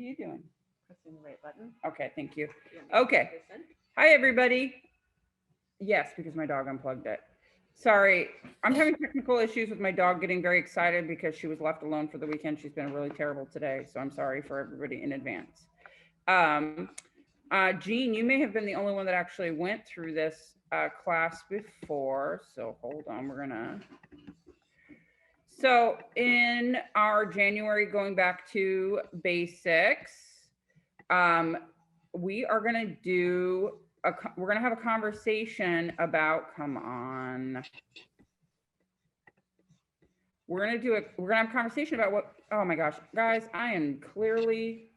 are you doing? Pressing the right button. Okay, thank you. Okay. Hi, everybody. Yes, because my dog unplugged it. Sorry, I'm having technical issues with my dog getting very excited because she was left alone for the weekend. She's been really terrible today, so I'm sorry for everybody in advance. Jean, you may have been the only one that actually went through this class before, so hold on, we're gonna. So in our January going back to basics, we are gonna do we're gonna have a conversation about, come on. We're gonna have a conversation about what, oh my gosh, guys, I am clearly,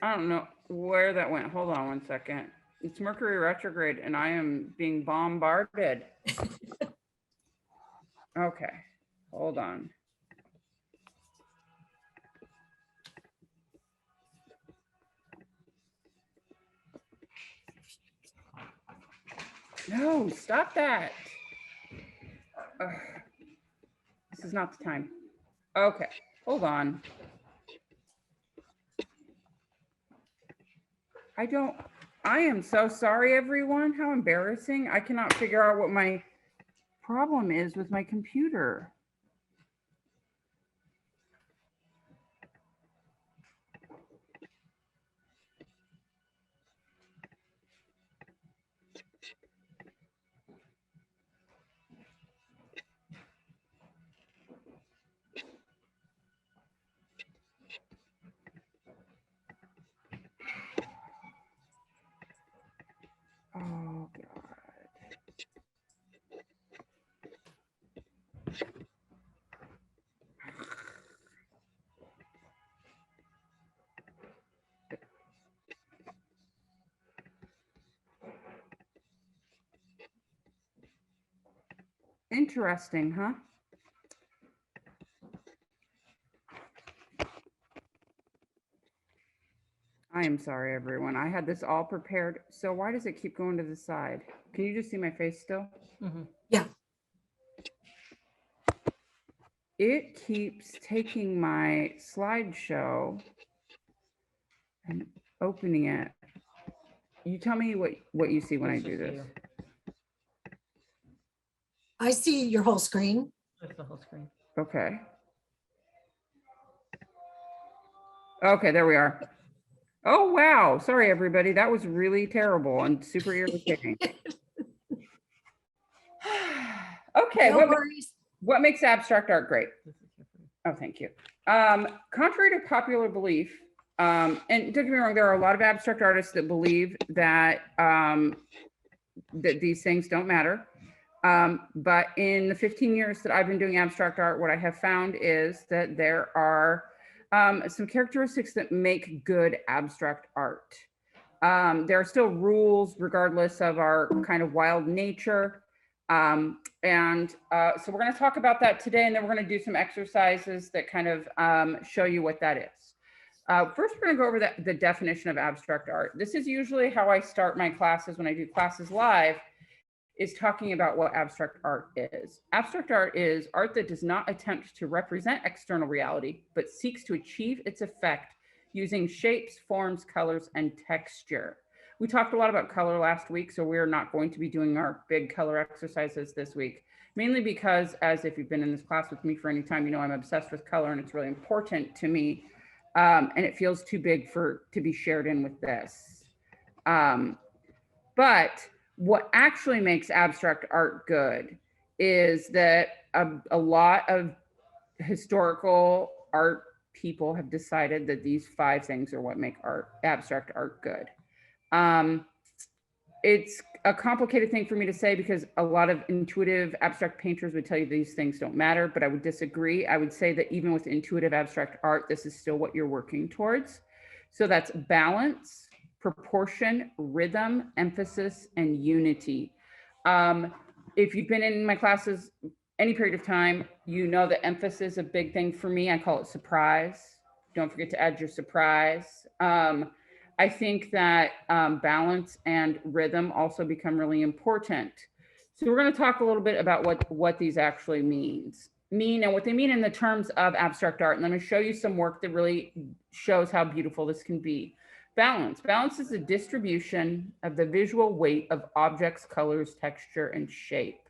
I don't know where that went. Hold on one second. It's Mercury retrograde and I am being bombarded. Okay, hold on. No, stop that. This is not the time. Okay, hold on. I am so sorry, everyone. How embarrassing. I cannot figure out what my problem is with my computer. Oh, God. Interesting, huh? I am sorry, everyone. I had this all prepared. So why does it keep going to the side? Can you just see my face still? Mm-hmm. Yeah. It keeps taking my slideshow and opening it. You tell me what you see when I do this. I see your whole screen. That's the whole screen. Okay. Okay, there we are. Oh, wow. Sorry, everybody. That was really terrible and super irritating. Okay, No worries. what makes abstract art great? Oh, thank you. Contrary to popular belief, and don't get me wrong, there are a lot of abstract artists that believe that that these things don't matter. But in the 15 years that I've been doing abstract art, what I have found is that there are some characteristics that make good abstract art. There are still rules regardless of our kind of wild nature. So we're going to talk about that today, and then we're going to do some exercises that kind of show you what that is. First, we're going to go over the definition of abstract art. This is usually how I start my classes when I do classes live, is talking about what abstract art is. Abstract art is art that does not attempt to represent external reality, but seeks to achieve its effect using shapes, forms, colors, and texture. We talked a lot about color last week, so we're not going to be doing our big color exercises this week, mainly because, as if you've been in this class with me for any time, you know I'm obsessed with color and it's really important to me, and it feels too big to be shared in with this. But what actually makes abstract art good is that a lot of historical art people have decided that these 5 things are what make abstract art good. It's a complicated thing for me to say because a lot of intuitive abstract painters would tell you these things don't matter, but I would disagree. I would say that even with intuitive abstract art, this is still what you're working towards. So that's balance, proportion, rhythm, emphasis, and unity. If you've been in my classes any period of time, you know that emphasis is a big thing for me. I call it surprise. Don't forget to add your surprise. I think that balance and rhythm also become really important. So we're going to talk a little bit about what these actually means. mean and what they mean in the terms of abstract art. And let me show you some work that really shows how beautiful this can be. Balance. Balance is a distribution of the visual weight of objects, colors, texture, and shape.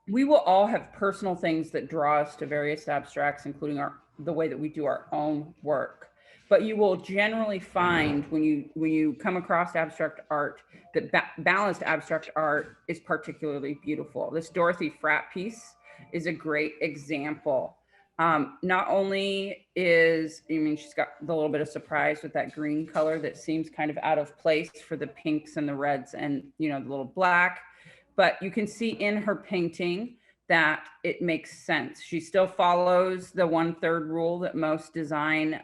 We will all have personal things that draw us to various abstracts, including the way that we do our own work. But you will generally find when you come across abstract art that balanced abstract art is particularly beautiful. This Dorothy Fratt piece is a great example. Not only is, I mean, she's got the little bit of surprise with that green color that seems kind of out of place for the pinks and the reds and, you know, the little black, but you can see in her painting that it makes sense. She still follows the 1/3 rule that most design,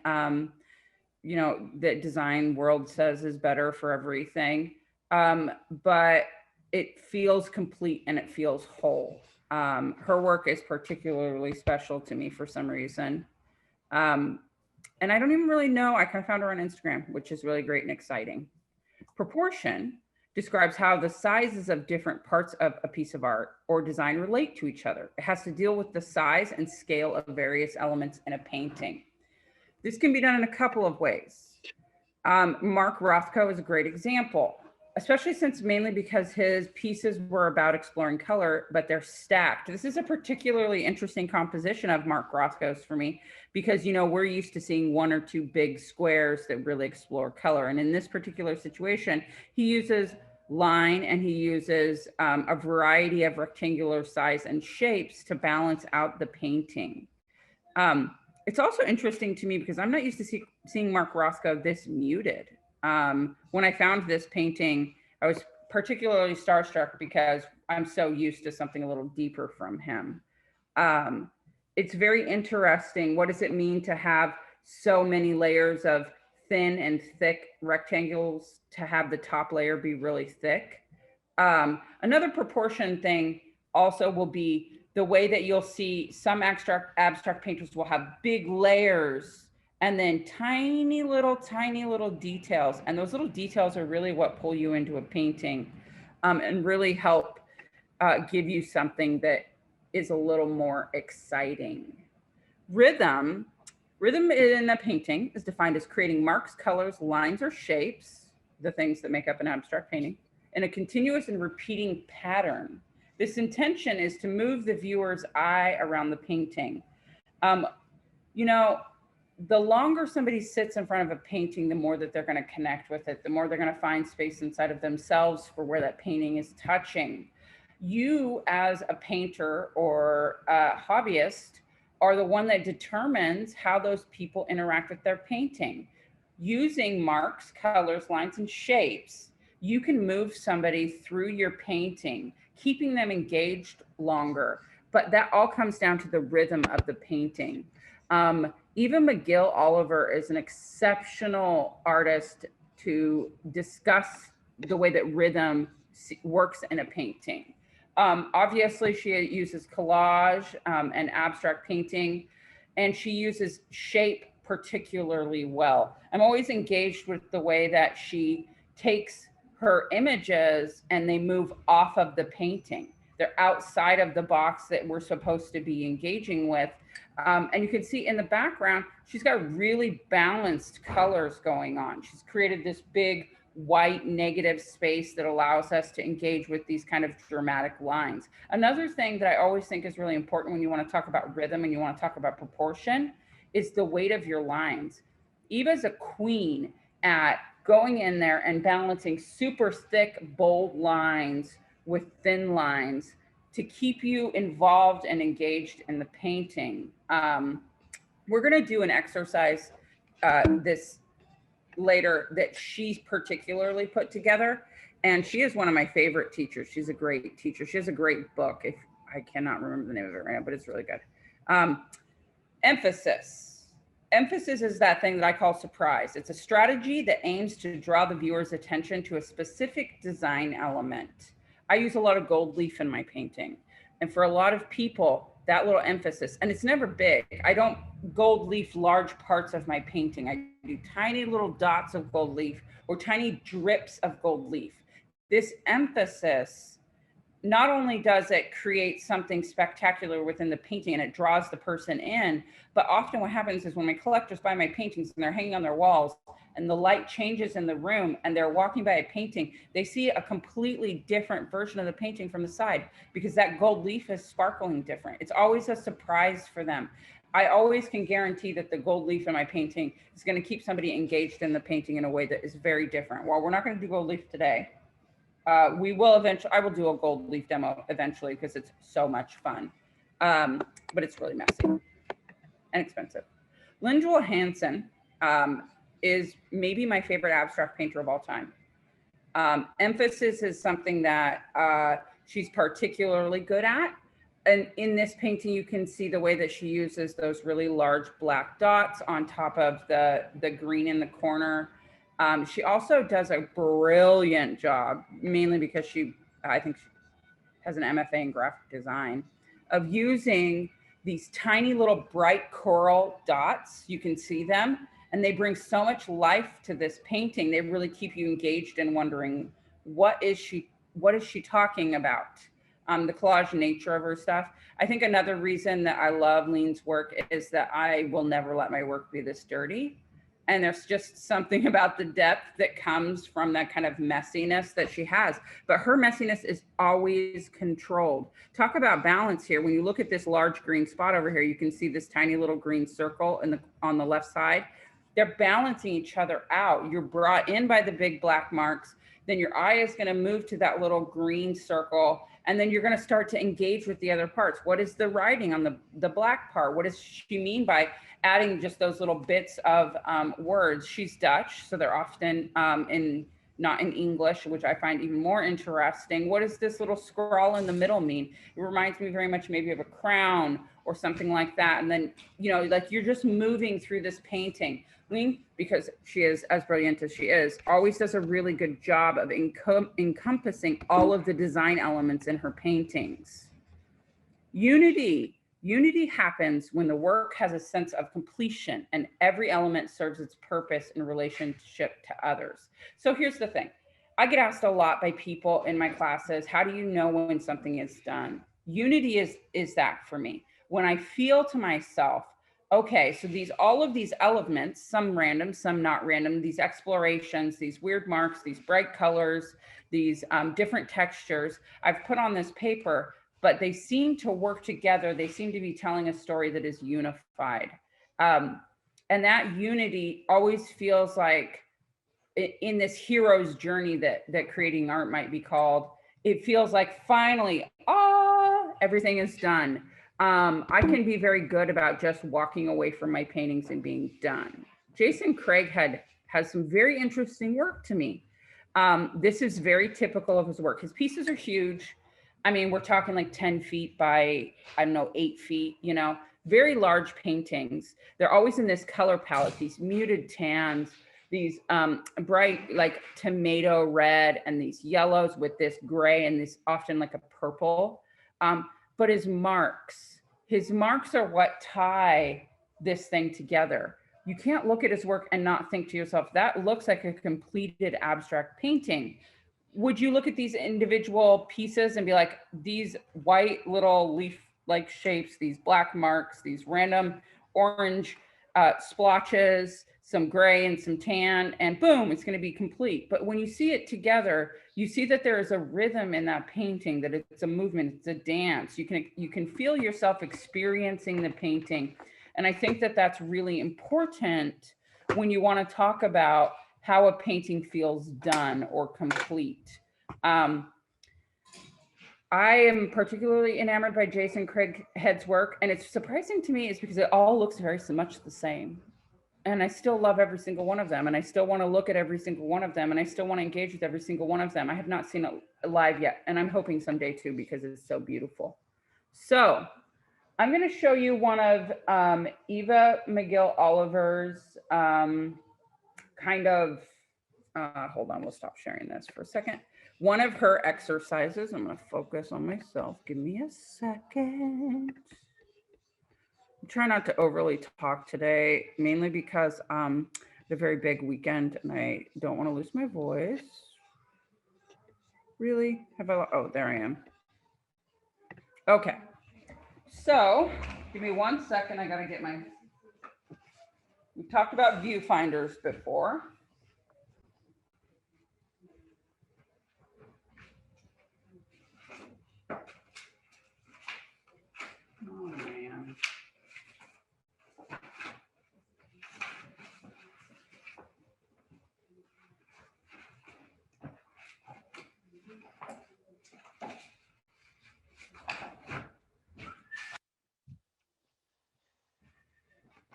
you know, that design world says is better for everything. But it feels complete and it feels whole. Her work is particularly special to me for some reason. And I don't even really know, I kind of found her on Instagram, which is really great and exciting. Proportion describes how the sizes of different parts of a piece of art or design relate to each other. It has to deal with the size and scale of various elements in a painting. This can be done in a couple of ways. Mark Rothko is a great example, especially since mainly because his pieces were about exploring color, but they're stacked. This is a particularly interesting composition of Mark Rothko's for me, because, you know, we're used to seeing 1 or 2 big squares that really explore color. And in this particular situation, he uses line and he uses a variety of rectangular size and shapes to balance out the painting. It's also interesting to me because I'm not used to seeing Mark Rothko this muted. When I found this painting, I was particularly starstruck because I'm so used to something a little deeper from him. It's very interesting. What does it mean to have so many layers of thin and thick rectangles to have the top layer be really thick? Another proportion thing also will be the way that you'll see some abstract painters will have big layers and then tiny little details. And those little details are really what pull you into a painting and really help give you something that is a little more exciting. Rhythm in a painting is defined as creating marks, colors, lines, or shapes, the things that make up an abstract painting, in a continuous and repeating pattern. This intention is to move the viewer's eye around the painting. You know, the longer somebody sits in front of a painting, the more that they're going to connect with it, the more they're going to find space inside of themselves for where that painting is touching. You, as a painter or a hobbyist, are the one that determines how those people interact with their painting. Using marks, colors, lines, and shapes, you can move somebody through your painting, keeping them engaged longer. But that all comes down to the rhythm of the painting. Eva McGill Oliver is an exceptional artist to discuss the way that rhythm works in a painting. Obviously, she uses collage and abstract painting, and she uses shape particularly well. I'm always engaged with the way that she takes her images and they move off of the painting. They're outside of the box that we're supposed to be engaging with. And you can see in the background, she's got really balanced colors going on. She's created this big white negative space that allows us to engage with these kind of dramatic lines. Another thing that I always think is really important when you want to talk about rhythm and you want to talk about proportion is the weight of your lines. Eva's a queen at going in there and balancing super thick, bold lines with thin lines to keep you involved and engaged in the painting. We're going to do an exercise this later that she's particularly put together, and she is one of my favorite teachers. She's a great teacher. She has a great book. If I cannot remember the name of it right now, but it's really good. Emphasis. Emphasis is that thing that I call surprise. It's a strategy that aims to draw the viewer's attention to a specific design element. I use a lot of gold leaf in my painting. And for a lot of people, that little emphasis, and it's never big. I don't gold leaf large parts of my painting. I do tiny little dots of gold leaf or tiny drips of gold leaf. This emphasis not only does it create something spectacular within the painting and it draws the person in, but often what happens is when my collectors buy my paintings and they're hanging on their walls and the light changes in the room and they're walking by a painting, they see a completely different version of the painting from the side because that gold leaf is sparkling different. It's always a surprise for them. I always can guarantee that the gold leaf in my painting is going to keep somebody engaged in the painting in a way that is very different. While we're not going to do gold leaf today, we will eventually, I will do a gold leaf demo eventually because it's so much fun. But it's really messy and expensive. Lynne Hansen is maybe my favorite abstract painter of all time. Emphasis is something that she's particularly good at. And in this painting, you can see the way that she uses those really large black dots on top of the green in the corner. She also does a brilliant job, mainly because I think she has an MFA in graphic design, of using these tiny little bright coral dots. You can see them, and they bring so much life to this painting. They really keep you engaged and wondering, what is she talking about? The collage nature of her stuff. I think another reason that I love Lynne's work is that I will never let my work be this dirty. And there's just something about the depth that comes from that kind of messiness that she has. But her messiness is always controlled. Talk about balance here. When you look at this large green spot over here, you can see this tiny little green circle on the left side. They're balancing each other out. You're brought in by the big black marks. Then your eye is going to move to that little green circle. And then you're going to start to engage with the other parts. What is the writing on the black part? What does she mean by adding just those little bits of words? She's Dutch, so they're often not in English, which I find even more interesting. What does this little scrawl in the middle mean? It reminds me very much maybe of a crown or something like that. And then, you know, like you're just moving through this painting. Lynne, because she is as brilliant as she is, always does a really good job of encompassing all of the design elements in her paintings. Unity happens when the work has a sense of completion and every element serves its purpose in relationship to others. So here's the thing. I get asked a lot by people in my classes, how do you know when something is done? Unity is that for me. When I feel to myself, okay, so all of these elements, some random, some not random, these explorations, these weird marks, these bright colors, these different textures I've put on this paper, but they seem to work together. They seem to be telling a story that is unified. And that unity always feels like in this hero's journey that creating art might be called, it feels like finally, everything is done. I can be very good about just walking away from my paintings and being done. Jason Craighead has some very interesting work to me. This is very typical of his work. His pieces are huge. I mean, we're talking like 10 feet by, I don't know, 8 feet, you know, very large paintings. They're always in this color palette, these muted tans, these bright like tomato red and these yellows with this gray and this often like a purple. But his marks are what tie this thing together. You can't look at his work and not think to yourself, that looks like a completed abstract painting. Would you look at these individual pieces and be like, these white little leaf-like shapes, these black marks, these random orange splotches, some gray and some tan, and boom, it's going to be complete. But when you see it together, you see that there is a rhythm in that painting, that it's a movement, it's a dance. You can feel yourself experiencing the painting. And I think that that's really important when you want to talk about how a painting feels done or complete. I am particularly enamored by Jason Craighead's work, and it's surprising to me is because it all looks very much the same. And I still love every single one of them, and I still want to look at every single one of them, and I still want to engage with every single one of them. I have not seen it live yet, and I'm hoping someday too, because it's so beautiful. So I'm going to show you one of Eva McGill Oliver's kind of, hold on, we'll stop sharing this for a second. One of her exercises, I'm going to focus on myself. Give me a second. I'm trying not to overly talk today, mainly because the very big weekend and I don't want to lose my voice. Really? Oh, there I am. Okay. So give me 1 second. I got to get my, we talked about viewfinders before. Oh, man.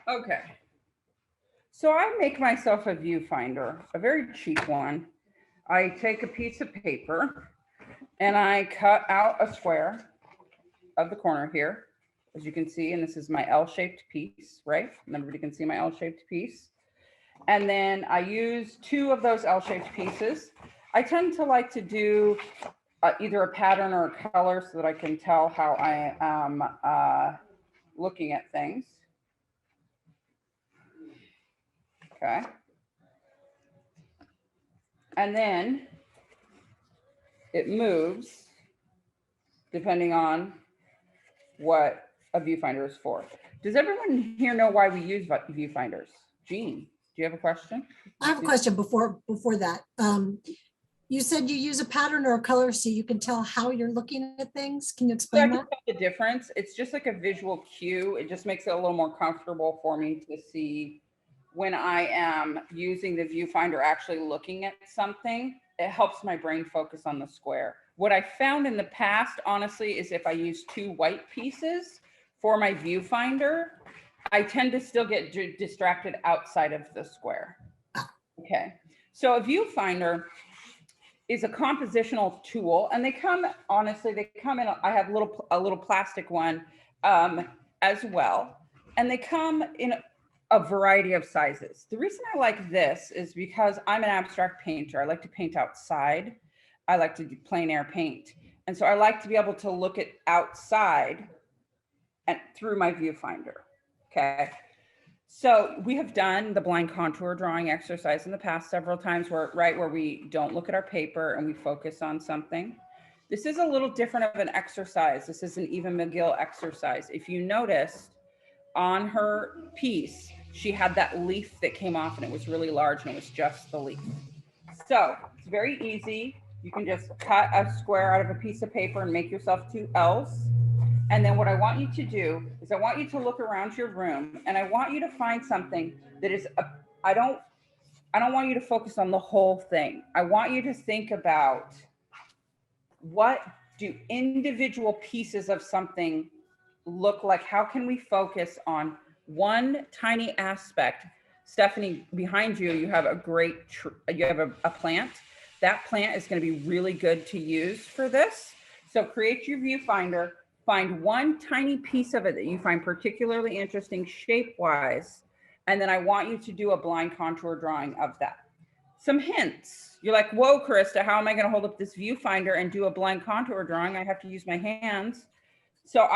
Okay. So I make myself a viewfinder, a very cheap one. I take a piece of paper and I cut out a square of the corner here, as you can see, and this is my L-shaped piece, right? And everybody can see my L-shaped piece. And then I use 2 of those L-shaped pieces. I tend to like to do either a pattern or a color so that I can tell how I am looking at things. Okay. And then it moves depending on what a viewfinder is for. Does everyone here know why we use viewfinders? Jean, do you have a question? I have a question before that. You said you use a pattern or a color so you can tell how you're looking at things. Can you So I explain can that? tell the difference. It's just like a visual cue. It just makes it a little more comfortable for me to see when I am using the viewfinder actually looking at something. It helps my brain focus on the square. What I found in the past, honestly, is if I use 2 white pieces for my viewfinder, I tend to still get distracted outside of the square. Okay, so a viewfinder is a compositional tool, and they come, honestly, they come in, I have a little plastic one as well, and they come in a variety of sizes. The reason I like this is because I'm an abstract painter. I like to paint outside. I like to do plein air paint. And so I like to be able to look at outside and through my viewfinder. Okay. So we have done the blind contour drawing exercise in the past several times where we don't look at our paper and we focus on something. This is a little different of an exercise. This is an Eva McGill exercise. If you noticed on her piece, she had that leaf that came off and it was really large and it was just the leaf. So it's very easy. You can just cut a square out of a piece of paper and make yourself 2 L's. And then what I want you to do is I want you to look around your room and I want you to find something that is, I don't want you to focus on the whole thing. I want you to think about what do individual pieces of something look like? How can we focus on one tiny aspect? Stephanie, behind you, you have a great, you have a plant. That plant is going to be really good to use for this. So create your viewfinder, find one tiny piece of it that you find particularly interesting shape-wise, and then I want you to do a blind contour drawing of that. Some hints. You're like, whoa, Krista, how am I going to hold up this viewfinder and do a blind contour drawing? I have to use my hands. So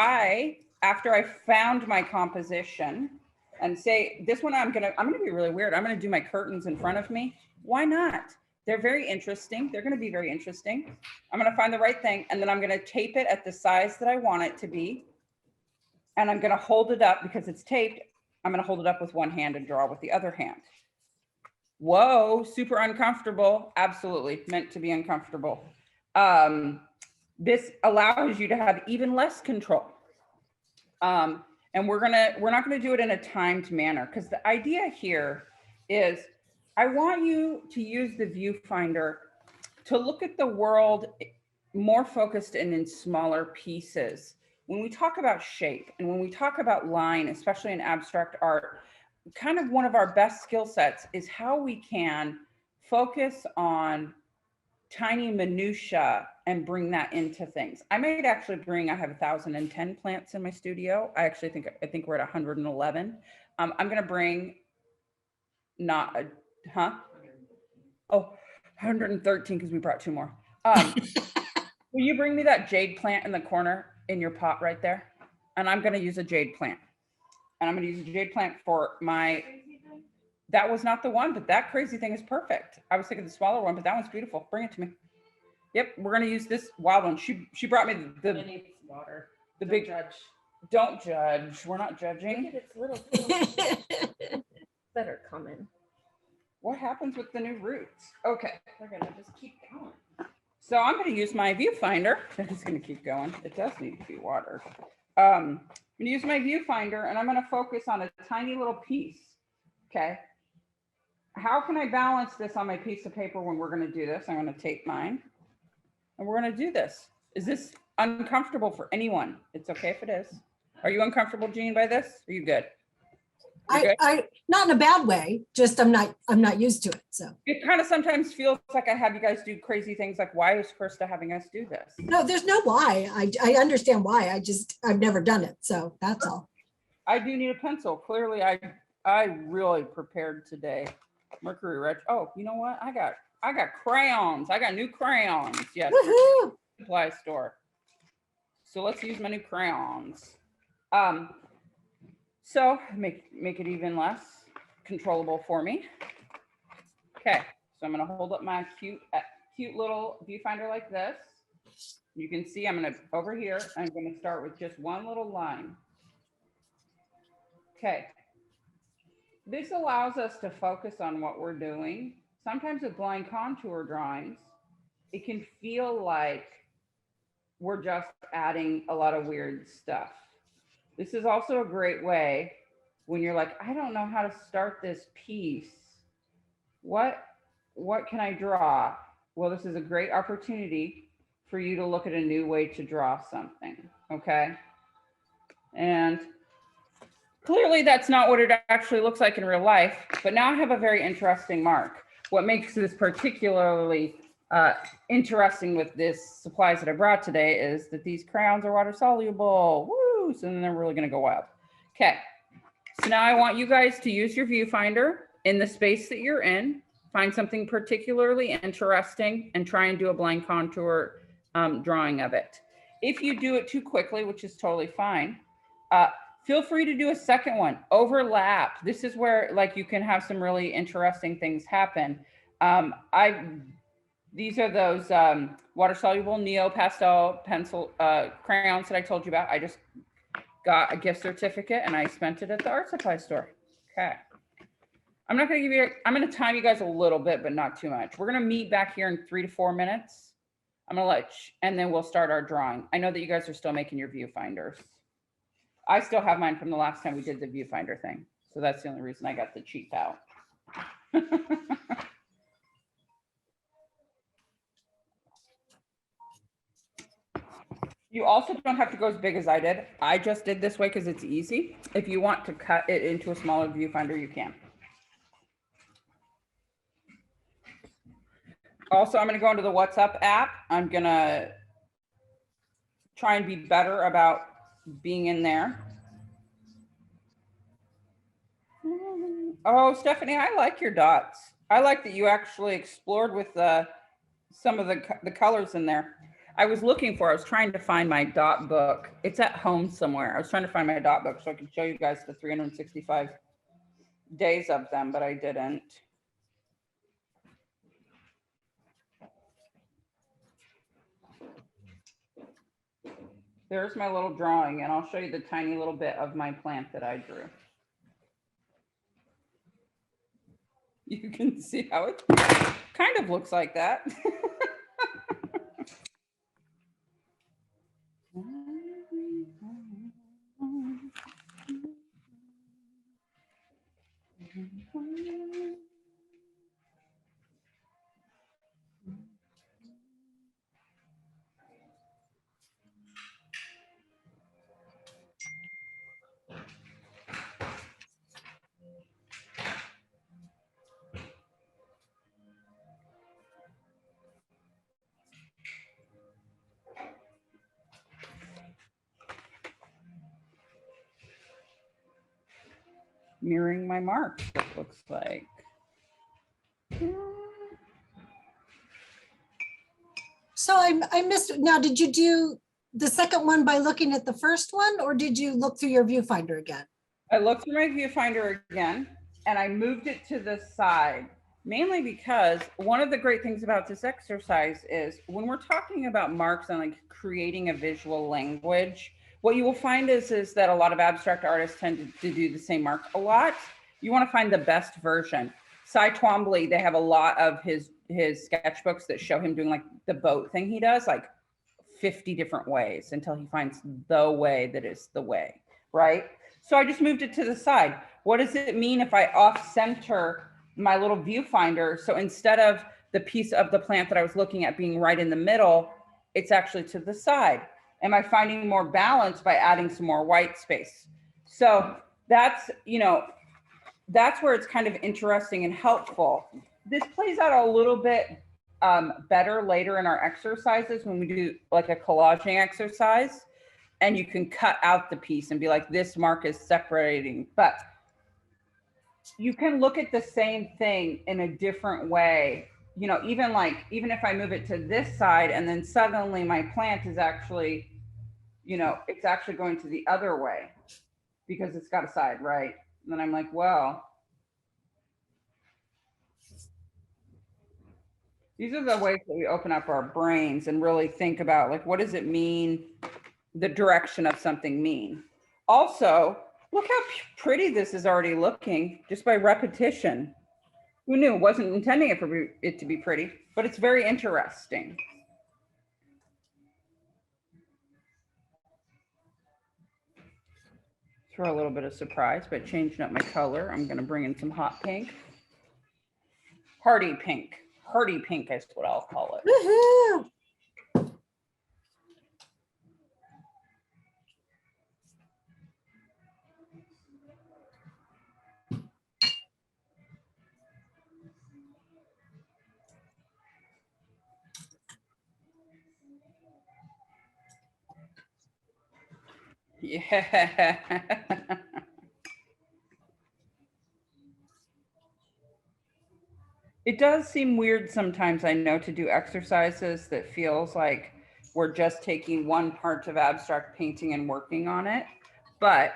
after I found my composition and say, this one, I'm gonna be really weird. I'm gonna do my curtains in front of me. Why not? They're very interesting. They're gonna be very interesting. I'm gonna find the right thing and then I'm gonna tape it at the size that I want it to be. And I'm gonna hold it up because it's taped. I'm gonna hold it up with one hand and draw with the other hand. Whoa, super uncomfortable. Absolutely meant to be uncomfortable. This allows you to have even less control. And we're not gonna do it in a timed manner because the idea here is I want you to use the viewfinder to look at the world more focused and in smaller pieces. When we talk about shape and when we talk about line, especially in abstract art, kind of one of our best skill sets is how we can focus on tiny minutia and bring that into things. I might actually bring, I have 1,010 plants in my studio. I think we're at 111. I'm gonna bring oh, 113 because we brought 2 more. Will you bring me that jade plant in the corner in your pot right there? And I'm gonna use a jade plant. And I'm gonna use a jade plant for my, that was not the one, but that crazy thing is perfect. I was thinking the smaller one, but that one's beautiful. Bring it to me. Yep, we're gonna use this wild one. She brought me It needs water. The Don't big, judge. don't judge. We're not Look judging. at its little better comment. What happens with the new roots? Okay. They're gonna just keep going. So I'm going to use my viewfinder. It's going to keep going. It does need to be watered. I'm going to use my viewfinder and I'm going to focus on a tiny little piece. Okay. How can I balance this on my piece of paper when we're going to do this? I'm going to tape mine and we're going to do this. Is this uncomfortable for anyone? It's okay if it is. Are you uncomfortable, Jean, by this? Are you good? You're good? I not in a bad way, just I'm not used to it. So It kind of sometimes feels like I have you guys do crazy things like, why is Krista having us do this? no, there's no why. I understand why. I've never done it. So that's all. I do need a pencil. Clearly, I really prepared today. Mercury Red. Oh, you know what? I got crayons. I got new crayons. Yes, Woohoo! supply store. So let's use my new crayons. So make it even less controllable for me. Okay, so I'm gonna hold up my cute little viewfinder like this. You can see I'm gonna, over here, I'm gonna start with just one little line. Okay. This allows us to focus on what we're doing. Sometimes with blind contour drawings, it can feel like we're just adding a lot of weird stuff. This is also a great way when you're like, I don't know how to start this piece. What can I draw? Well, this is a great opportunity for you to look at a new way to draw something, okay? And clearly that's not what it actually looks like in real life, but now I have a very interesting mark. What makes this particularly interesting with this supplies that I brought today is that these crayons are water soluble. Woo! So then they're really gonna go wild. Okay, so now I want you guys to use your viewfinder in the space that you're in, find something particularly interesting and try and do a blind contour drawing of it. If you do it too quickly, which is totally fine, feel free to do a second one, overlap. This is where like you can have some really interesting things happen. These are those water soluble neo pastel pencil crayons that I told you about. I just got a gift certificate and I spent it at the art supply store. Okay. I'm not going to give you, I'm going to time you guys a little bit, but not too much. We're going to meet back here in 3 to 4 minutes. I'm going to let you, and then we'll start our drawing. I know that you guys are still making your viewfinders. I still have mine from the last time we did the viewfinder thing. So that's the only reason I got the cheap out. You also don't have to go as big as I did. I just did this way because it's easy. If you want to cut it into a smaller viewfinder, you can. Also, I'm going to go into the WhatsApp app. I'm going to try and be better about being in there. Oh, Stephanie, I like your dots. I like that you actually explored with some of the colors in there. I was trying to find my dot book. It's at home somewhere. I was trying to find my dot book so I could show you guys the 365 days of them, but I didn't. There's my little drawing, and I'll show you the tiny little bit of my plant that I drew. You can see how it kind of looks like that. Mirroring my mark, it looks like. So I missed, now did you do the second one by looking at the first one, or did you look through your viewfinder again? I looked through my viewfinder again and I moved it to the side, mainly because one of the great things about this exercise is when we're talking about marks and like creating a visual language, What you will find is that a lot of abstract artists tend to do the same mark a lot. You want to find the best version. Cy Twombly, they have a lot of his sketchbooks that show him doing like the boat thing he does, like 50 different ways until he finds the way that is the way, right? So I just moved it to the side. What does it mean if I off center my little viewfinder? So instead of the piece of the plant that I was looking at being right in the middle, it's actually to the side. Am I finding more balance by adding some more white space? So that's, that's where it's kind of interesting and helpful. This plays out a little bit better later in our exercises when we do like a collaging exercise, and you can cut out the piece and be like, this mark is separating. But you can look at the same thing in a different way. Even if I move it to this side and then suddenly my plant is actually, it's actually going to the other way because it's got a side, right? And then I'm like, well, these are the ways that we open up our brains and really think about, like, what does it mean, the direction of something mean? Also, look how pretty this is already looking just by repetition. Who knew? Wasn't intending it to be pretty, but it's very interesting. Throw a little bit of surprise by changing up my color. I'm going to bring in some hot pink. Hardy pink. Hardy pink is what I'll call it. Woohoo! Yeah. It does seem weird sometimes, I know, to do exercises that feels like we're just taking one part of abstract painting and working on it. But,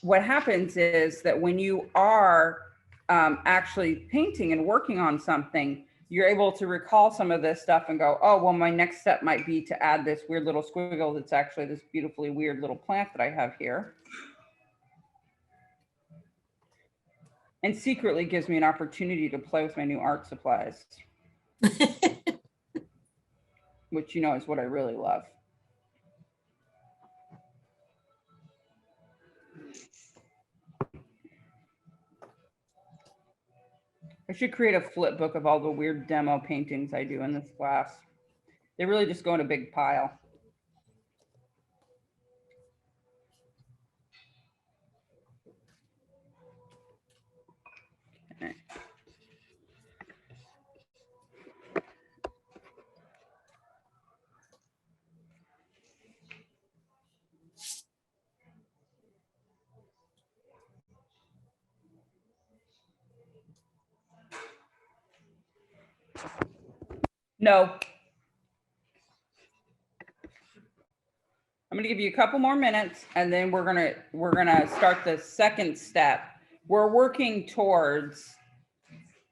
what happens is that when you are actually painting and working on something, you're able to recall some of this stuff and go, oh, well, my next step might be to add this weird little squiggle that's actually this beautifully weird little plant that I have here. And secretly gives me an opportunity to play with my new art supplies, which is what I really love. I should create a flip book of all the weird demo paintings I do in this class. They really just go in a big pile. Okay. No. I'm going to give you a couple more minutes and then we're going to start the second step. We're working towards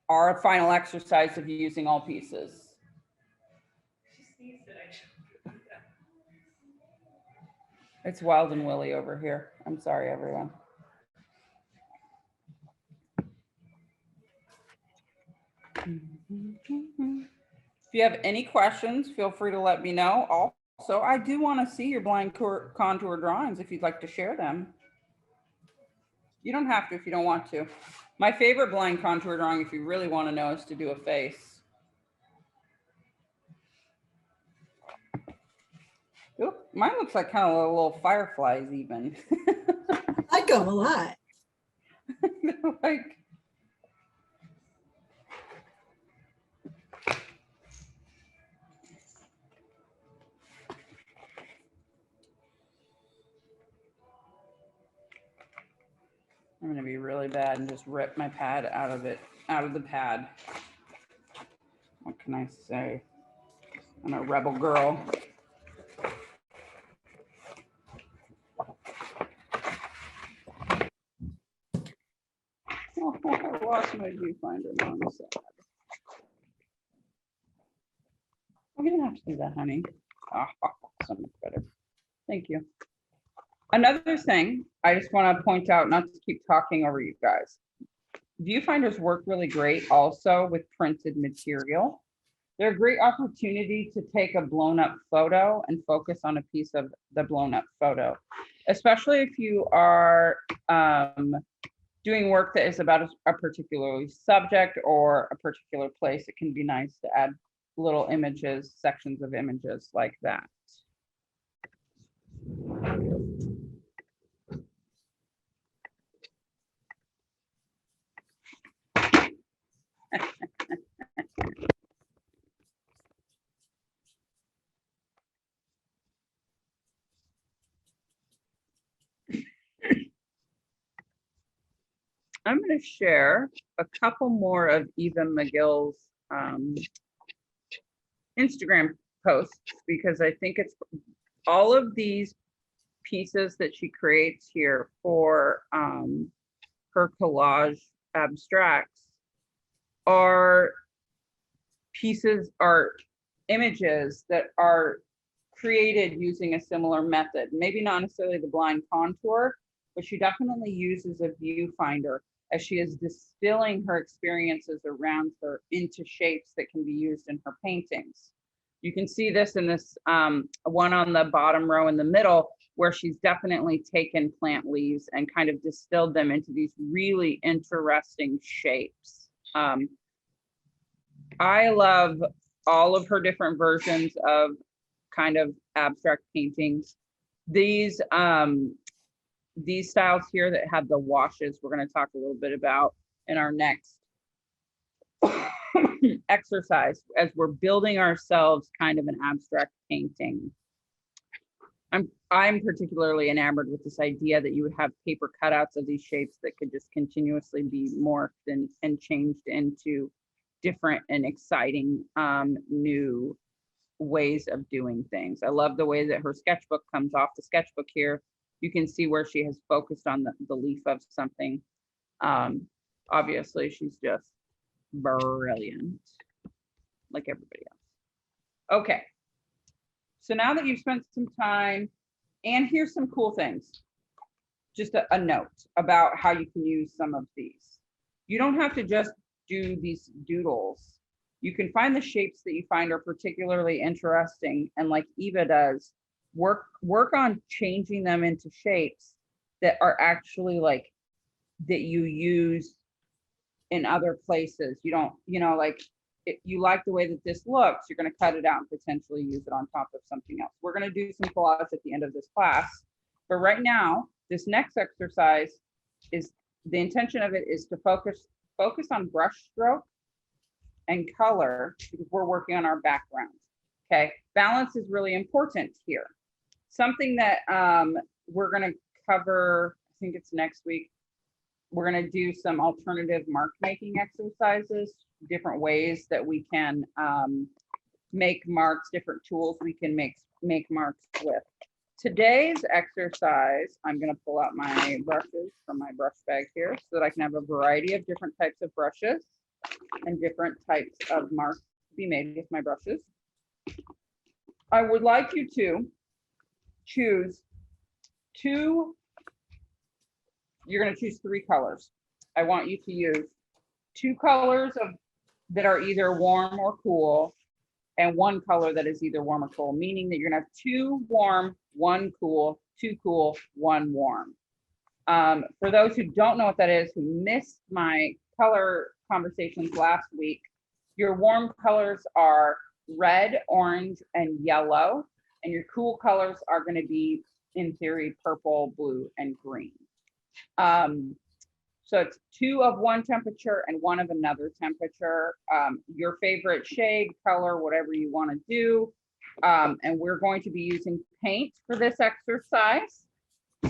our final exercise of using all pieces. It's wild and willy over here. I'm sorry, everyone. If you have any questions, feel free to let me know. Also, I do want to see your blind contour drawings if you'd like to share them. You don't have to if you don't want to. My favorite blind contour drawing, if you really want to know, is to do a face. Oop, mine looks like kind of little fireflies even. I go a lot. Like, I'm going to be really bad and just rip my pad out of the pad. What can I say? I'm a rebel girl. Oh, I lost my viewfinder. Now I'm sad. Oh, you didn't have to do that, honey. Oh, so much better. Thank you. Another thing I just want to point out, not to keep talking over you guys. Viewfinders work really great also with printed material. They're a great opportunity to take a blown up photo and focus on a piece of the blown up photo, especially if you are doing work that is about a particular subject or a particular place. It can be nice to add little images, sections of images like that. I'm going to share a couple more of Eva McGill's Instagram posts, because I think it's all of these pieces that she creates here for her Collage Abstracts are pieces, are images that are created using a similar method. Maybe not necessarily the blind contour, but she definitely uses a viewfinder as she is distilling her experiences around her into shapes that can be used in her paintings. You can see this in this one on the bottom row in the middle, where she's definitely taken plant leaves and kind of distilled them into these really interesting shapes. I love all of her different versions of kind of abstract paintings. These styles here that have the washes, we're going to talk a little bit about in our next exercise as we're building ourselves kind of an abstract painting. I'm particularly enamored with this idea that you would have paper cutouts of these shapes that could just continuously be morphed and changed into different and exciting new ways of doing things. I love the way that her sketchbook comes off the sketchbook here. You can see where she has focused on the leaf of something. Obviously, she's just brilliant, like everybody else. Okay, so now that you've spent some time, and here's some cool things. Just a note about how you can use some of these. You don't have to just do these doodles. You can find the shapes that you find are particularly interesting, and like Eva does, work on changing them into shapes that are actually like that you use in other places. You don't, you know, like you like the way that this looks, you're going to cut it out and potentially use it on top of something else. We're going to do some collage at the end of this class, but right now this next exercise is, the intention of it is to focus on brush stroke and color, because we're working on our background. Okay, balance is really important here. Something that we're going to cover, I think it's next week, we're going to do some alternative mark making exercises, different ways that we can make marks, different tools we can make marks with. Today's exercise, I'm going to pull out my brushes from my brush bag here so that I can have a variety of different types of brushes and different types of marks to be made with my brushes. I would like you to choose two, you're going to choose 3 colors. I want you to use 2 colors that are either warm or cool, and 1 color that is either warm or cool, meaning that you're going to have 2 warm, 1 cool, 2 cool, 1 warm. For those who don't know what that is, who missed my color conversations last week, your warm colors are red, orange, and yellow, and your cool colors are going to be, in theory, purple, blue, and green. So it's 2 of one temperature and 1 of another temperature. Your favorite shade, color, whatever you want to do. And we're going to be using paint for this exercise.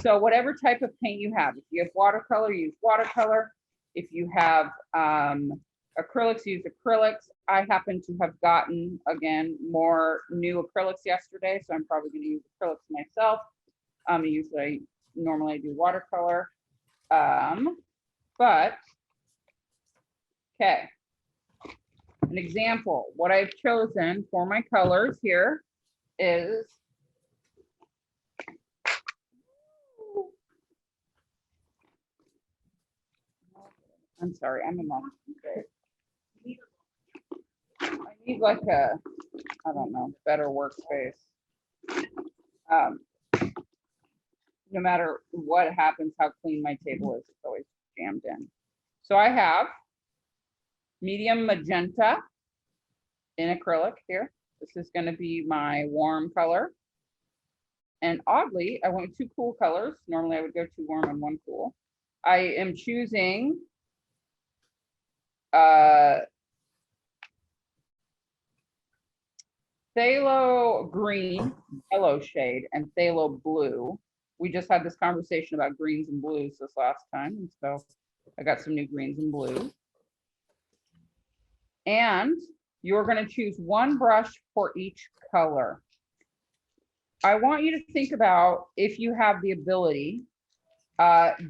So whatever type of paint you have, if you have watercolor, use watercolor. If you have acrylics, use acrylics. I happen to have gotten, again, more new acrylics yesterday, so I'm probably going to use acrylics myself. Normally I do watercolor. But, okay, an example, what I've chosen for my colors here is I'm sorry, I'm a mom. I need like a, I don't know, better workspace. No matter what happens, how clean my table is, it's always jammed in. So I have medium magenta in acrylic here. This is going to be my warm color. And oddly, I went 2 cool colors. Normally I would go 2 warm and 1 cool. I am choosing phthalo green, yellow shade, and phthalo blue. We just had this conversation about greens and blues this last time, and so I got some new greens and blues. And you're going to choose 1 brush for each color. I want you to think about, if you have the ability,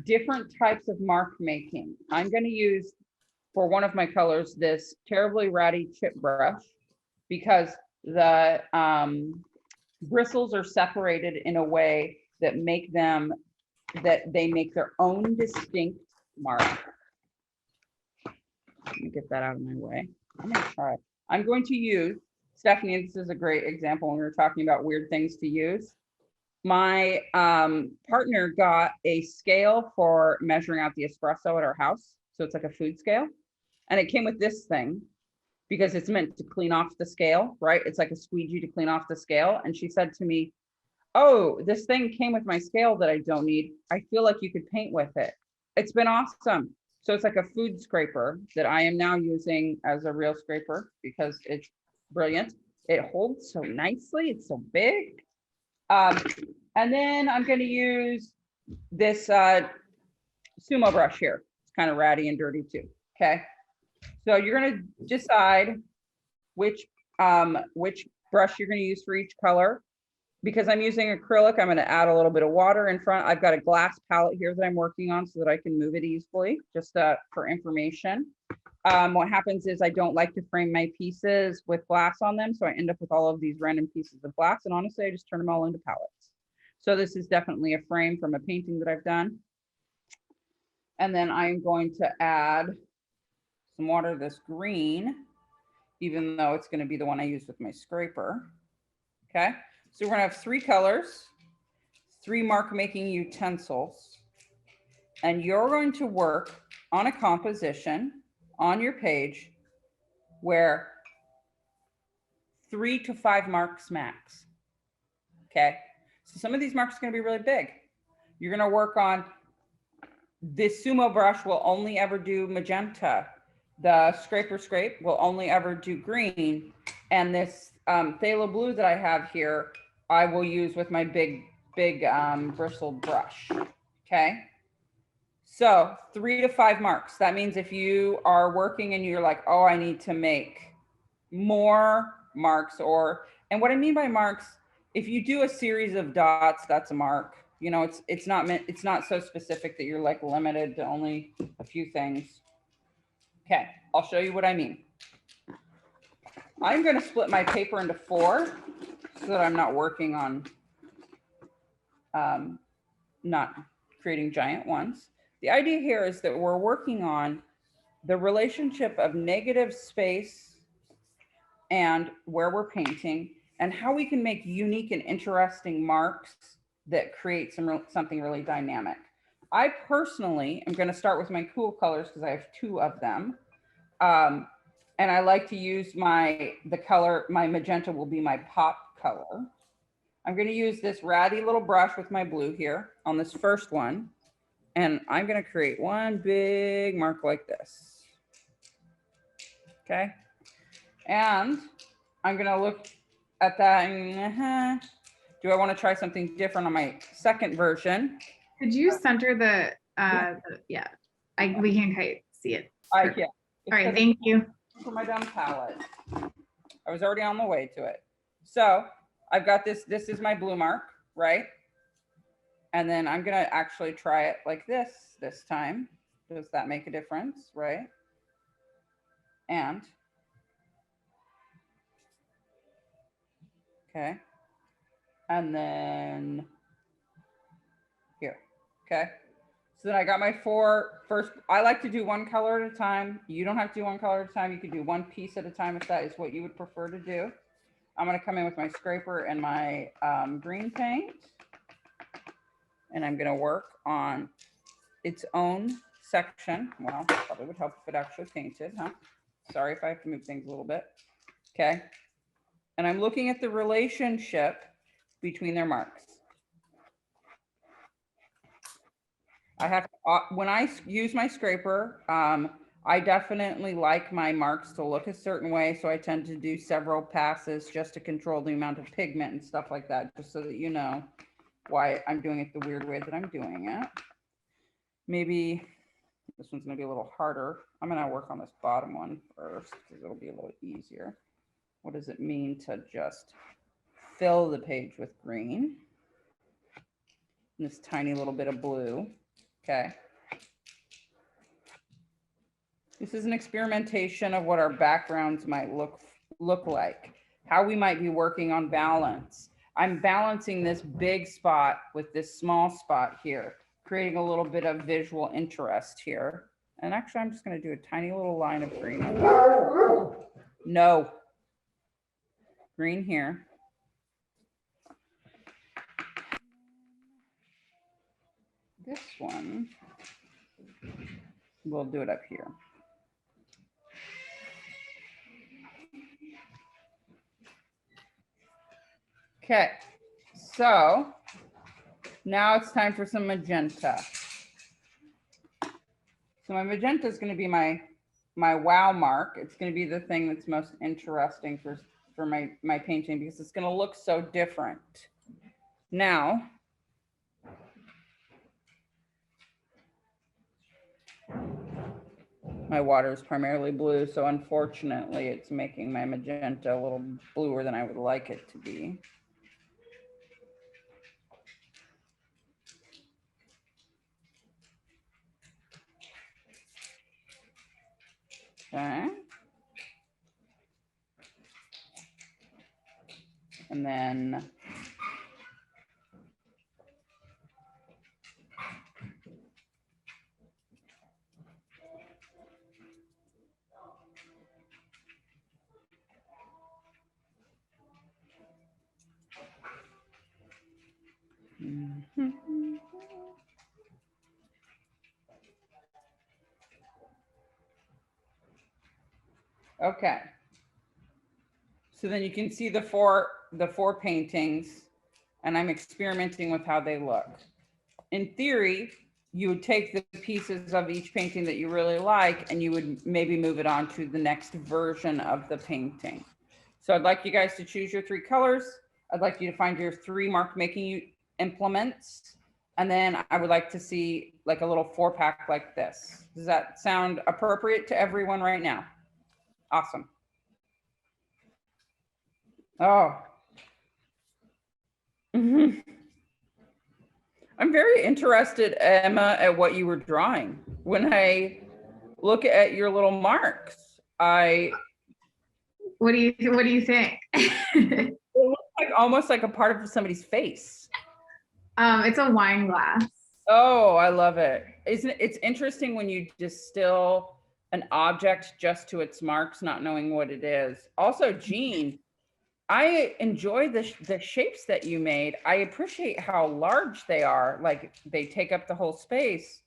different types of mark making. I'm going to use, for one of my colors, this terribly ratty chip brush, because the bristles are separated in a way that they make their own distinct mark. Let me get that out of my way. I'm going to try. I'm going to use, Stephanie, this is a great example when we were talking about weird things to use. My partner got a scale for measuring out the espresso at our house. So it's like a food scale. And it came with this thing because it's meant to clean off the scale, right? It's like a squeegee to clean off the scale. And she said to me, oh, this thing came with my scale that I don't need. I feel like you could paint with it. It's been awesome. So it's like a food scraper that I am now using as a real scraper because it's brilliant. It holds so nicely. It's so big. And then I'm going to use this sumo brush here. It's kind of ratty and dirty too. Okay. So you're going to decide which brush you're going to use for each color. Because I'm using acrylic, I'm going to add a little bit of water in front. I've got a glass palette here that I'm working on so that I can move it easily, just for information. What happens is I don't like to frame my pieces with glass on them, so I end up with all of these random pieces of glass, and honestly, I just turn them all into palettes. So this is definitely a frame from a painting that I've done. And then I'm going to add some water, this green, even though it's going to be the one I use with my scraper. Okay. So we're going to have 3 colors, 3 mark making utensils, and you're going to work on a composition on your page where 3 to 5 marks max. Okay. So some of these marks are going to be really big. You're going to work on this sumo brush will only ever do magenta. The scraper scrape will only ever do green. And this phthalo blue that I have here, I will use with my big bristled brush. Okay. So 3 to 5 marks. That means if you are working and you're like, oh, I need to make more marks, and what I mean by marks, if you do a series of dots, that's a mark. You know, it's not so specific that you're like limited to only a few things. Okay, I'll show you what I mean. I'm going to split my paper into 4 so that I'm not working on not creating giant ones. The idea here is that we're working on the relationship of negative space and where we're painting and how we can make unique and interesting marks that create something really dynamic. I personally am going to start with my cool colors because I have 2 of them. And I like to use my magenta will be my pop color. I'm going to use this ratty little brush with my blue here on this first one. And I'm going to create one big mark like this. Okay. And I'm going to look at that and do I want to try something different on my second version? Could you center the yeah, we can't quite see it. Yeah. All right, thank you. For my dumb palette. I was already on the way to it. So I've got this is my blue mark, right? And then I'm going to actually try it like this time. Does that make a difference, right? And okay. And then here, okay. So then I got my first, I like to do one color at a time. You don't have to do one color at a time. You can do one piece at a time if that is what you would prefer to do. I'm gonna come in with my scraper and my green paint. And I'm gonna work on its own section. Well, probably would help if it actually painted, huh? Sorry if I have to move things a little bit. Okay. And I'm looking at the relationship between their marks. I have, when I use my scraper, I definitely like my marks to look a certain way. So I tend to do several passes just to control the amount of pigment and stuff like that, just so that you know why I'm doing it the weird way that I'm doing it. Maybe this one's gonna be a little harder. I'm gonna work on this bottom one first because it'll be a little easier. What does it mean to just fill the page with green? And this tiny little bit of blue. Okay. This is an experimentation of what our backgrounds might look like, how we might be working on balance. I'm balancing this big spot with this small spot here, creating a little bit of visual interest here. And actually, I'm just going to do a tiny little line of green. No. Green here. This one, we'll do it up here. Okay, so now it's time for some magenta. So my magenta is going to be my wow mark. It's going to be the thing that's most interesting for my painting because it's going to look so different. Now, my water is primarily blue, so unfortunately it's making my magenta a little bluer than I would like it to be. Okay. And then okay. So then you can see the four paintings, and I'm experimenting with how they look. In theory, you would take the pieces of each painting that you really like, and you would maybe move it on to the next version of the painting. So I'd like you guys to choose your 3 colors. I'd like you to find your 3 mark making implements. And then I would like to see like a little 4-pack like this. Does that sound appropriate to everyone right now? Awesome. Oh. I'm very interested, Emma, at what you were drawing. When I look at your little marks, What do you think? it looks like almost like a part of somebody's face. It's a wine glass. Oh, I love it. It's interesting when you distill an object just to its marks, not knowing what it is. Also, Jean, I enjoy the shapes that you made. I appreciate how large they are. Like they take up the whole space.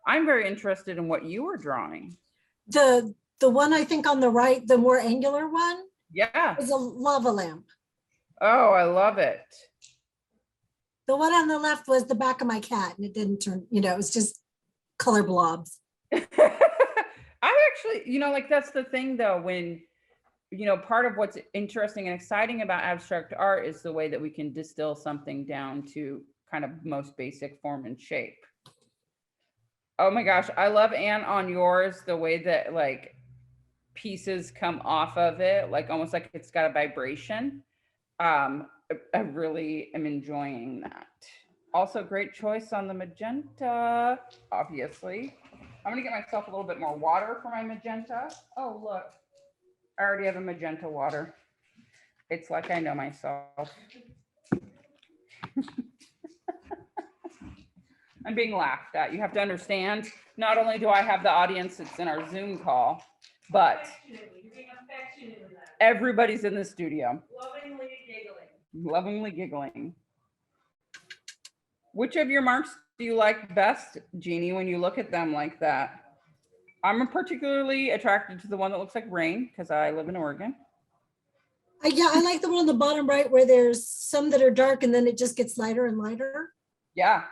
I'm very interested in what you were drawing. The one I think on the right, the more angular one, Yeah. is a lava lamp. Oh, I love it. The one on the left was the back of my cat, and it didn't turn, it was just color blobs. I actually, like that's the thing though, when, part of what's interesting and exciting about abstract art is the way that we can distill something down to kind of most basic form and shape. Oh my gosh, I love, Anne, on yours, the way that like pieces come off of it, like almost like it's got a vibration. I really am enjoying that. Also, great choice on the magenta, obviously. I'm gonna get myself a little bit more water for my magenta. Oh, look, I already have a magenta water. It's like I know myself. I'm being laughed at. You have to understand, not only do I have the audience that's in our Zoom call, but everybody's in the studio. Lovingly giggling. Which of your marks do you like best, Jeannie, when you look at them like that? I'm particularly attracted to the one that looks like rain because I live in Oregon. Yeah, I like the one on the bottom right where there's some that are dark and then it just gets lighter and lighter. Yeah.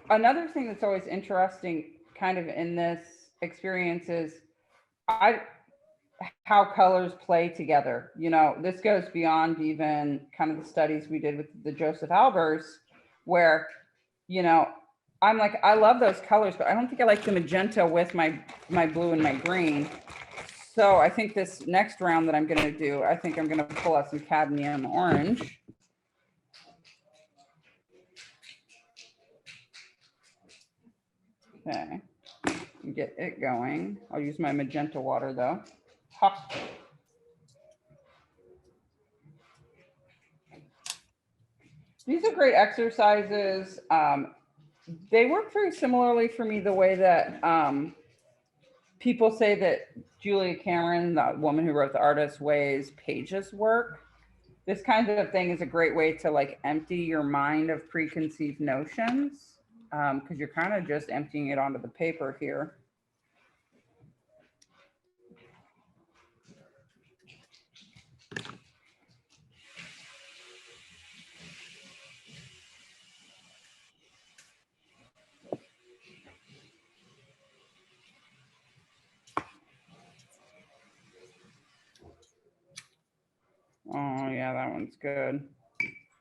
Another thing that's always interesting kind of in this experience is how colors play together. You know, this goes beyond even kind of the studies we did with the Joseph Albers, where, you know, I'm like, I love those colors, but I don't think I like the magenta with my blue and my green. So I think this next round that I'm going to do, I think I'm going to pull out some cadmium orange. Okay, get it going. I'll use my magenta water though. Ha. These are great exercises. They work very similarly for me the way that people say that Julia Cameron, the woman who wrote The Artist's Ways, pages work. This kind of thing is a great way to like empty your mind of preconceived notions, because you're kind of just emptying it onto the paper here. Oh yeah, that one's good.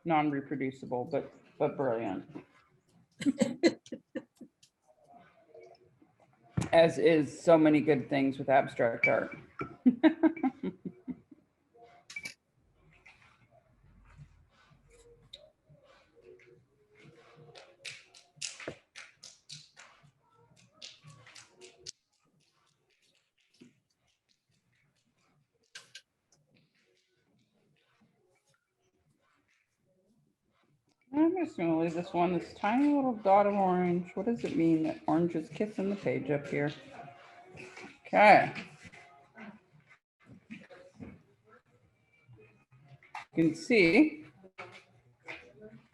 Non-reproducible, but brilliant. As is so many good things with abstract art. I'm just going to leave this one, this tiny little dot of orange. What does it mean that orange is kissing the page up here? Okay. You can see,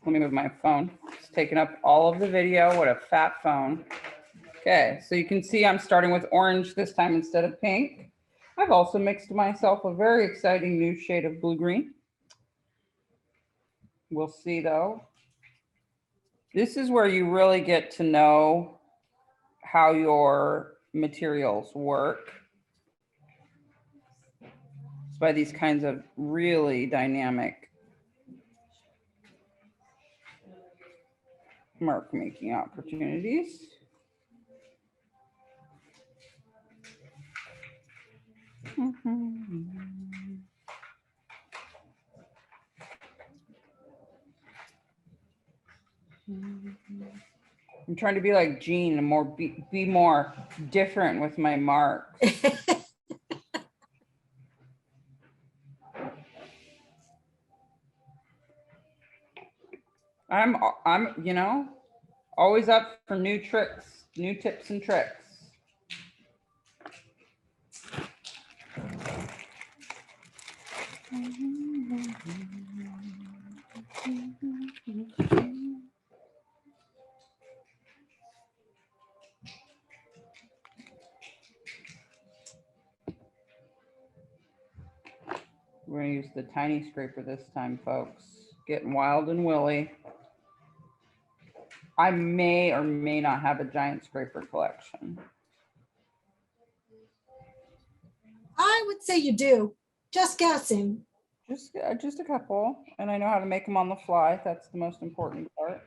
let me move my phone. It's taking up all of the video. What a fat phone. Okay, so you can see I'm starting with orange this time instead of pink. I've also mixed myself a very exciting new shade of blue-green. We'll see though. This is where you really get to know how your materials work. It's by these kinds of really dynamic mark making opportunities. I'm trying to be like Jean and more be more different with my marks. I'm you know, always up for new tricks, new tips and tricks. We're going to use the tiny scraper this time, folks. Getting wild and willy. I may or may not have a giant scraper collection. I would say you do. Just guessing. Just a couple, and I know how to make them on the fly. That's the most important part.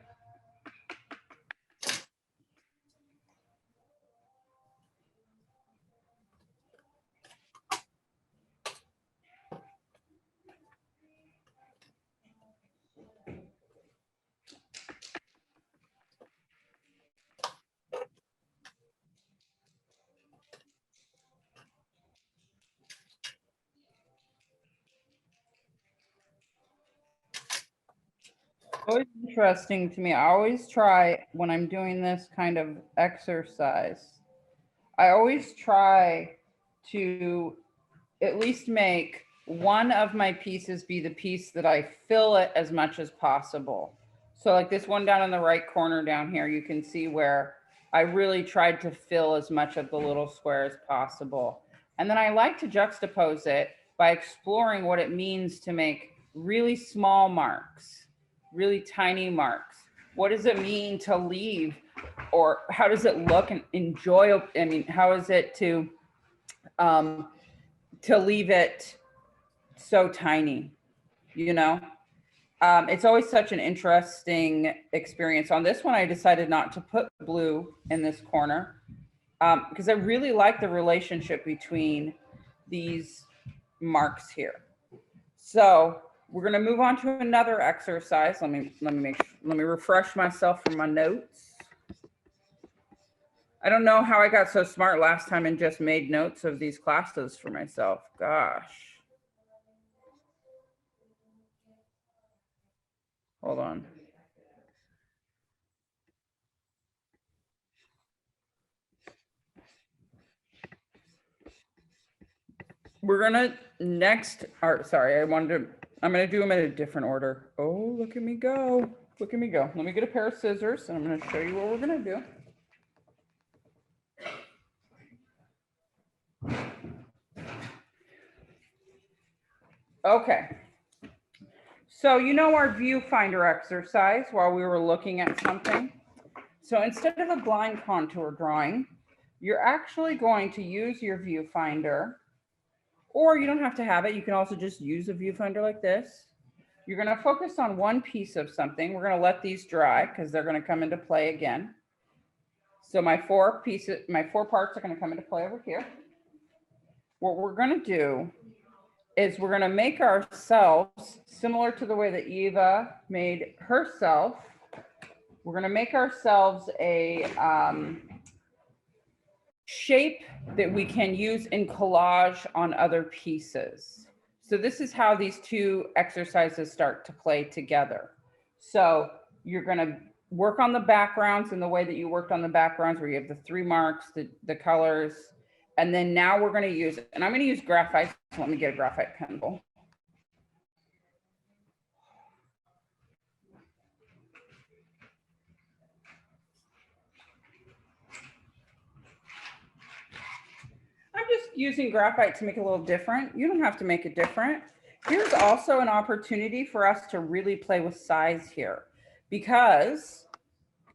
always interesting to me. I always try when I'm doing this kind of exercise, I always try to at least make one of my pieces be the piece that I fill it as much as possible. So like this one down in the right corner down here, you can see where I really tried to fill as much of the little square as possible. And then I like to juxtapose it by exploring what it means to make really small marks, really tiny marks. What does it mean to leave, or how does it look and enjoy? I mean, how is it to leave it so tiny, you know? It's always such an interesting experience. On this one, I decided not to put blue in this corner because I really like the relationship between these marks here. So we're going to move on to another exercise. Let me refresh myself from my notes. I don't know how I got so smart last time and just made notes of these classes for myself. Gosh. Hold on. We're gonna next, or sorry, I'm gonna do them in a different order. Oh, look at me go. Look at me go. Let me get a pair of scissors and I'm gonna show you what we're gonna do. Okay. So you know our viewfinder exercise while we were looking at something. So instead of a blind contour drawing, you're actually going to use your viewfinder, or you don't have to have it. You can also just use a viewfinder like this. You're going to focus on one piece of something. We're going to let these dry because they're going to come into play again. So my four parts are going to come into play over here. What we're going to do is we're going to make ourselves similar to the way that Eva made herself. We're going to make ourselves a shape that we can use in collage on other pieces. So this is how these two exercises start to play together. So you're going to work on the backgrounds in the way that you worked on the backgrounds, where you have the 3 marks, the colors, and then now we're going to use, and I'm going to use graphite. So let me get a graphite pencil. I'm just using graphite to make it a little different. You don't have to make it different. Here's also an opportunity for us to really play with size here, because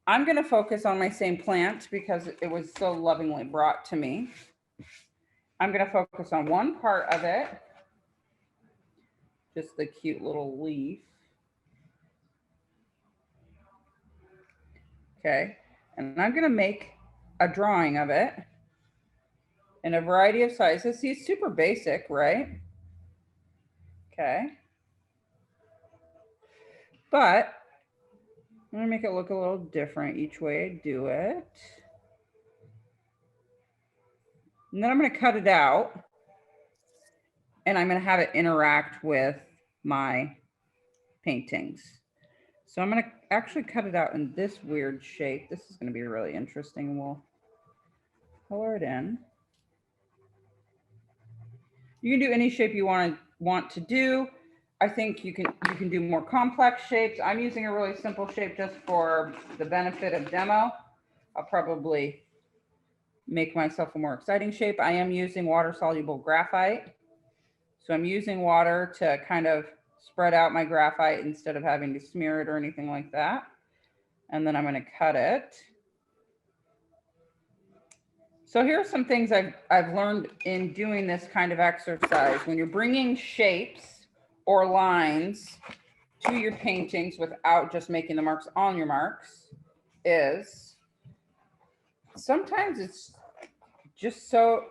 I'm going to focus on my same plant because it was so lovingly brought to me. I'm going to focus on one part of it, just the cute little leaf. Okay, and I'm going to make a drawing of it in a variety of sizes. See, it's super basic, right? Okay. But I'm gonna make it look a little different each way I do it. And then I'm gonna cut it out and I'm gonna have it interact with my paintings. So I'm gonna actually cut it out in this weird shape. This is gonna be really interesting. We'll color it in. You can do any shape you want to do. I think you can do more complex shapes. I'm using a really simple shape just for the benefit of demo. I'll probably make myself a more exciting shape. I am using water-soluble graphite. So I'm using water to kind of spread out my graphite instead of having to smear it or anything like that. And then I'm going to cut it. So here are some things I've learned in doing this kind of exercise. When you're bringing shapes or lines to your paintings without just making the marks on your marks, is sometimes it's just so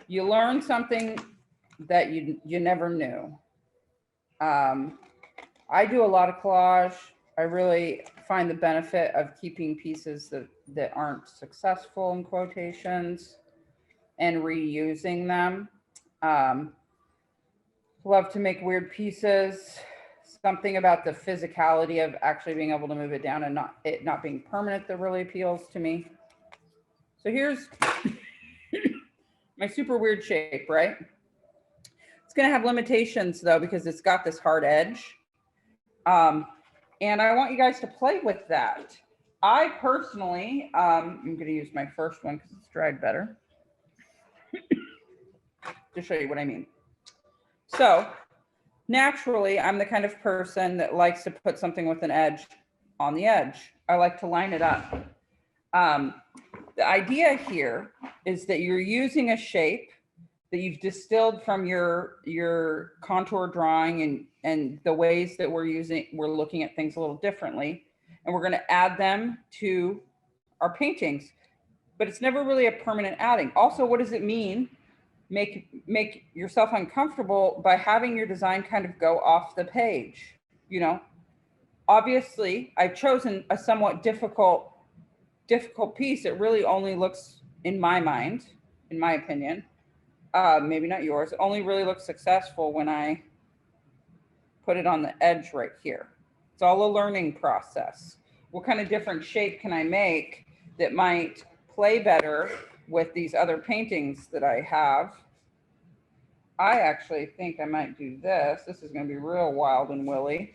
you learn something that you never knew. I do a lot of collage. I really find the benefit of keeping pieces that aren't successful in quotations and reusing them. Love to make weird pieces. something about the physicality of actually being able to move it down and it not being permanent that really appeals to me. So here's my super weird shape, right? It's going to have limitations though, because it's got this hard edge. And I want you guys to play with that. I personally, I'm going to use my first one because it's dried better to show you what I mean. So naturally, I'm the kind of person that likes to put something with an edge on the edge. I like to line it up. The idea here is that you're using a shape that you've distilled from your contour drawing and the ways that we're looking at things a little differently. And we're going to add them to our paintings, but it's never really a permanent adding. Also, what does it mean? Make yourself uncomfortable by having your design kind of go off the page. You know, obviously I've chosen a somewhat difficult piece. It really only looks, in my mind, in my opinion, maybe not yours, it only really looks successful when I put it on the edge right here. It's all a learning process. What kind of different shape can I make that might play better with these other paintings that I have? I actually think I might do this. This is going to be real wild and willy.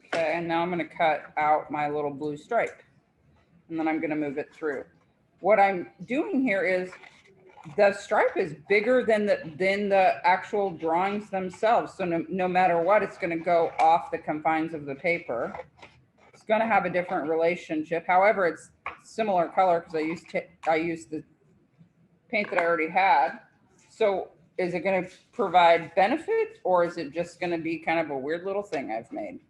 Okay, and now I'm going to cut out my little blue stripe, and then I'm going to move it through. What I'm doing here is the stripe is bigger than the actual drawings themselves. So no matter what, it's going to go off the confines of the paper. It's going to have a different relationship. However, it's similar color because I used the paint that I already had. So is it going to provide benefit, or is it just going to be kind of a weird little thing I've made?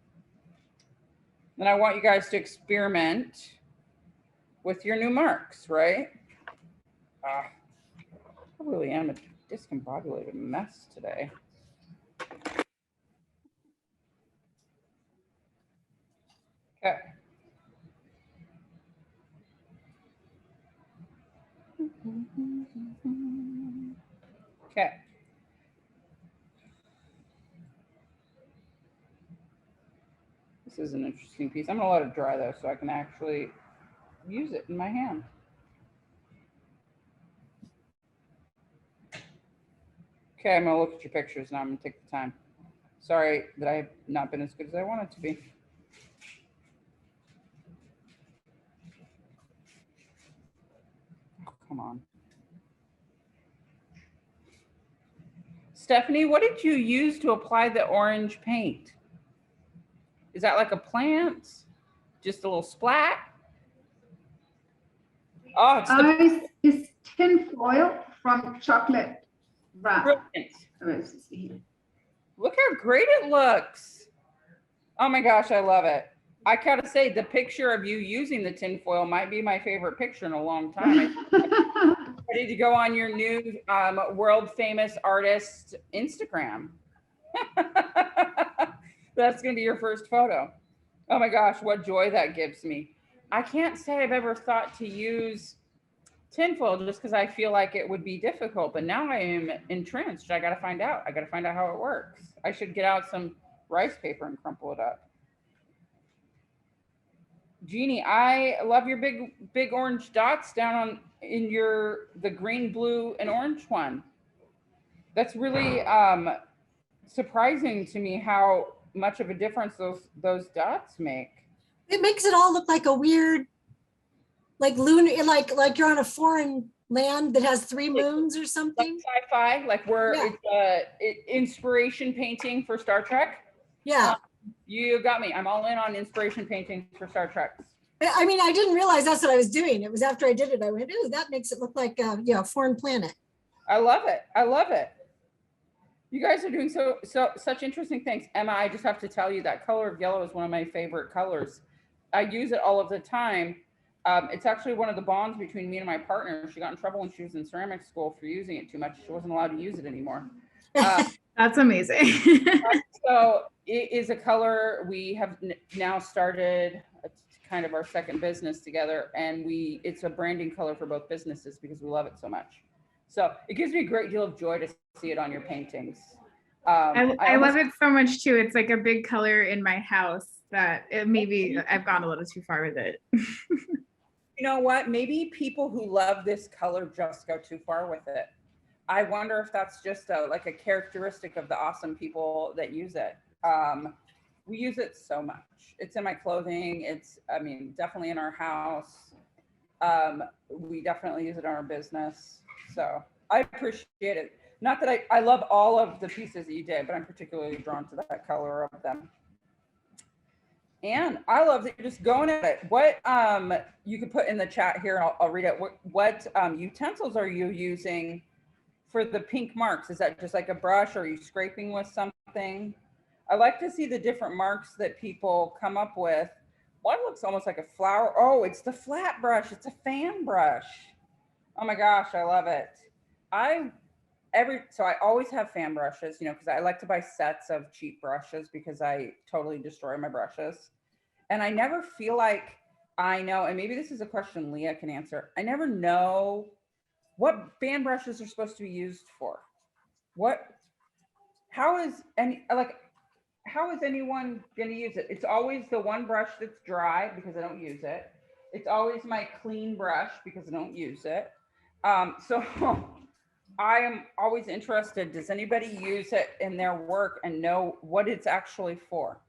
Then I want you guys to experiment with your new marks, right? I really am a discombobulated mess today. Okay. Okay. This is an interesting piece. I'm gonna let it dry though, so I can actually use it in my hand. Okay, I'm gonna look at your pictures now. I'm gonna take the time. Sorry that I have not been as good as I wanted to be. Oh, come on. Stephanie, what did you use to apply the orange paint? Is that like a plant? Just a little splat? Oh, It's tin foil from chocolate wrap. brilliant. Look how great it looks. Oh my gosh, I love it. I gotta say, the picture of you using the tin foil might be my favorite picture in a long time. Ready to go on your new world famous artist Instagram. That's gonna be your first photo. Oh my gosh, what joy that gives me. I can't say I've ever thought to use tinfoil just because I feel like it would be difficult, but now I am entrenched. I gotta find out. I gotta find out how it works. I should get out some rice paper and crumple it up. Jeannie, I love your big orange dots down in the green, blue, and orange one. That's really surprising to me how much of a difference those dots make. It makes it all look like a weird, like lunar, like you're on a foreign land that has 3 moons or something. Like sci-fi, like where it's inspiration painting for Star Trek. Yeah. You got me. I'm all in on inspiration painting for Star Trek. I mean, I didn't realize that's what I was doing. It was after I did it, I went, "Ooh, that makes it look like a foreign planet." I love it. I love it. You guys are doing such interesting things. Emma, I just have to tell you that color of yellow is one of my favorite colors. I use it all of the time. It's actually one of the bonds between me and my partner. She got in trouble when she was in ceramic school for using it too much. She wasn't allowed to use it anymore. That's amazing. So it is a color we have now started. It's kind of our second business together, and it's a branding color for both businesses because we love it so much. So it gives me a great deal of joy to see it on your paintings. I love it so much too. It's like a big color in my house that it maybe I've gone a little too far with it. You know what? Maybe people who love this color just go too far with it. I wonder if that's just like a characteristic of the awesome people that use it. We use it so much. It's in my clothing. It's, I mean, definitely in our house. We definitely use it in our business. So I appreciate it. Not that I love all of the pieces that you did, but I'm particularly drawn to that color of them. And I love that you're just going at it. What you could put in the chat here, and I'll read it. What utensils are you using for the pink marks? Is that just like a brush, or are you scraping with something? I like to see the different marks that people come up with. One looks almost like a flower. Oh, it's the flat brush. It's a fan brush. Oh my gosh, I love it. So I always have fan brushes, you know, because I like to buy sets of cheap brushes because I totally destroy my brushes. And I never feel like I know, and maybe this is a question Leah can answer. I never know what fan brushes are supposed to be used for. How is anyone going to use it? It's always the one brush that's dry because I don't use it. It's always my clean brush because I don't use it. So I am always interested. Does anybody use it in their work and know what it's actually for?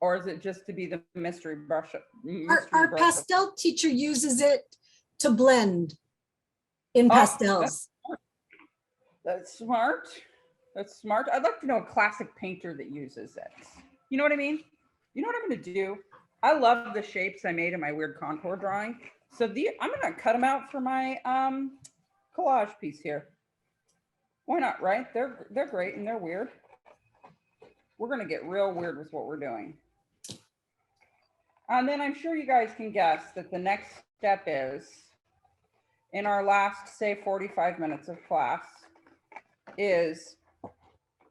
Or is it just to be the mystery brush? Our pastel teacher uses it to blend in pastels. That's smart. That's smart. I'd like to know a classic painter that uses it. You know what I mean? You know what I'm going to do? I love the shapes I made in my weird contour drawing. So I'm going to cut them out for my collage piece here. Why not, right? They're great and they're weird. We're going to get real weird with what we're doing. And then I'm sure you guys can guess that the next step is, in our last, say, 45 minutes of class, is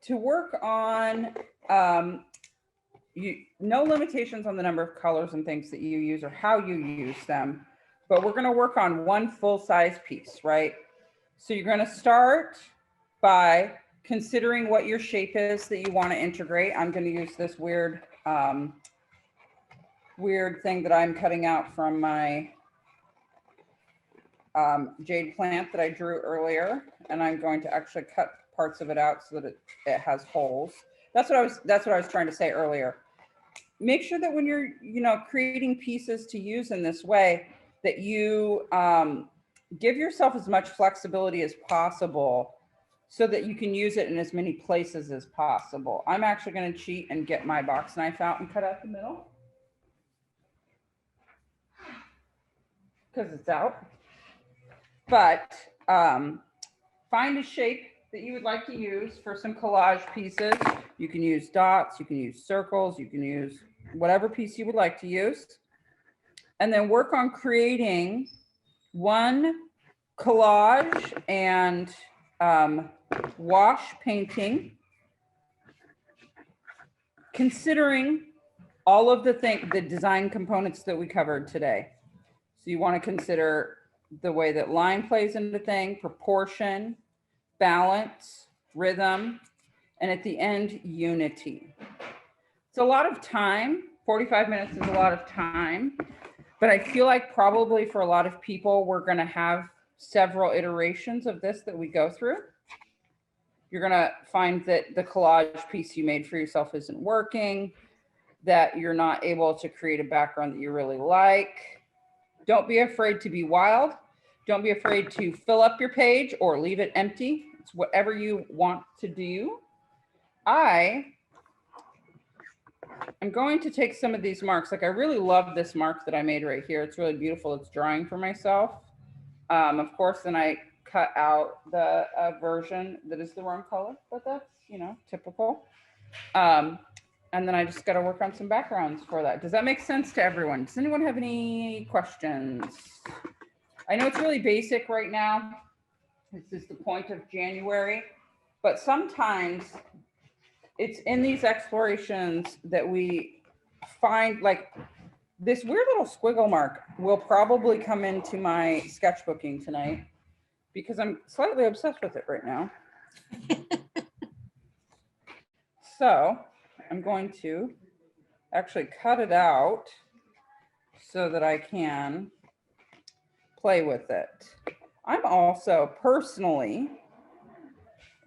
to work on no limitations on the number of colors and things that you use or how you use them, but we're going to work on one full-size piece, right? So you're going to start by considering what your shape is that you want to integrate. I'm going to use this weird thing that I'm cutting out from my jade plant that I drew earlier, and I'm going to actually cut parts of it out so that it has holes. That's what I was trying to say earlier. Make sure that when you're, creating pieces to use in this way, that you give yourself as much flexibility as possible so that you can use it in as many places as possible. I'm actually going to cheat and get my box knife out and cut out the middle because it's out. But find a shape that you would like to use for some collage pieces. You can use dots, you can use circles, you can use whatever piece you would like to use. And then work on creating one collage and wash painting, considering all of the design components that we covered today. So you want to consider the way that line plays into thing, proportion, balance, rhythm, and at the end, unity. It's a lot of time. 45 minutes is a lot of time, but I feel like probably for a lot of people, we're going to have several iterations of this that we go through. You're going to find that the collage piece you made for yourself isn't working, that you're not able to create a background that you really like. Don't be afraid to be wild. Don't be afraid to fill up your page or leave it empty. It's whatever you want to do. I'm going to take some of these marks. Like I really love this mark that I made right here. It's really beautiful. It's drawing for myself. Of course, then I cut out the version that is the wrong color, but that's, typical. And then I just got to work on some backgrounds for that. Does that make sense to everyone? Does anyone have any questions? I know it's really basic right now. This is the point of January, but sometimes it's in these explorations that we find, like this weird little squiggle mark will probably come into my sketchbooking tonight because I'm slightly obsessed with it right now. So I'm going to actually cut it out so that I can play with it. I'm also personally